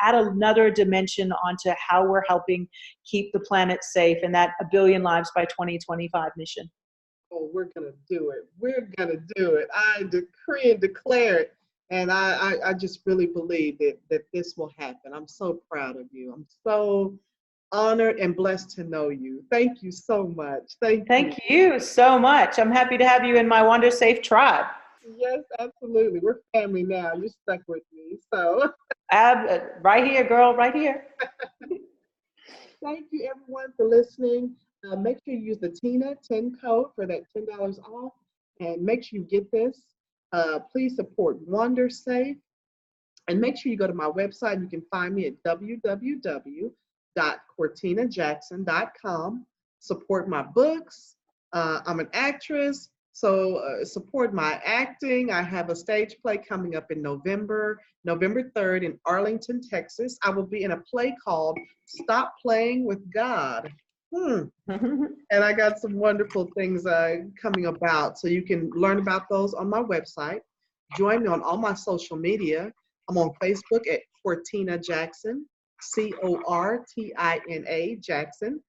add another dimension onto how we're helping keep the planet safe and that 1 billion lives by 2025 mission. Oh, we're going to do it. We're going to do it. I decree and declare it. And I just really believe that this will happen. I'm so proud of you. I'm so honored and blessed to know you. Thank you so much. Thank you so much. I'm happy to have you in my WanderSafe tribe. Yes, absolutely. We're family now. You're stuck with me. So right here, girl, right here. Thank you, everyone, for listening. Make sure you use the Tina 10 code for that $10 off. And make sure you get this. Please support WanderSafe. And make sure you go to my website. You can find me at www.cortinajackson.com. Support my books. I'm an actress, so support my acting. I have a stage play coming up in November 3rd in Arlington, Texas. I will be in a play called Stop Playing with God. And I got some wonderful things coming about, so you can learn about those on my website. Join me on all my social media. I'm on Facebook at Cortina Jackson, Cortina Jackson.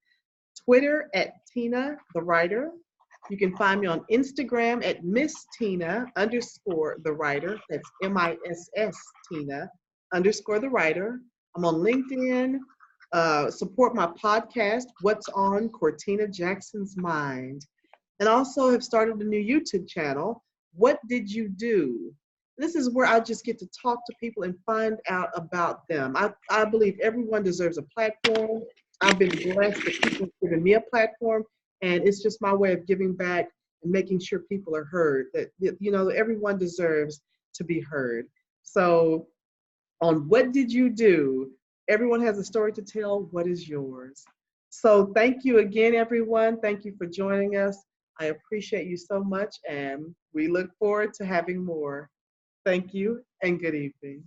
Twitter at Tina the Writer. You can find me on Instagram at Miss Tina _the Writer. That's MISS Tina _the Writer. I'm on LinkedIn. Support my podcast, What's on Cortina Jackson's Mind. And also have started a new YouTube channel, What Did You Do? This is where I just get to talk to people and find out about them. I believe everyone deserves a platform. I've been blessed that people have given me a platform, and it's just my way of giving back and making sure people are heard, that everyone deserves to be heard. So on What Did You Do? Everyone has a story to tell. What is yours? So thank you again, everyone. Thank you for joining us. I appreciate you so much, and we look forward to having more. Thank you and good evening.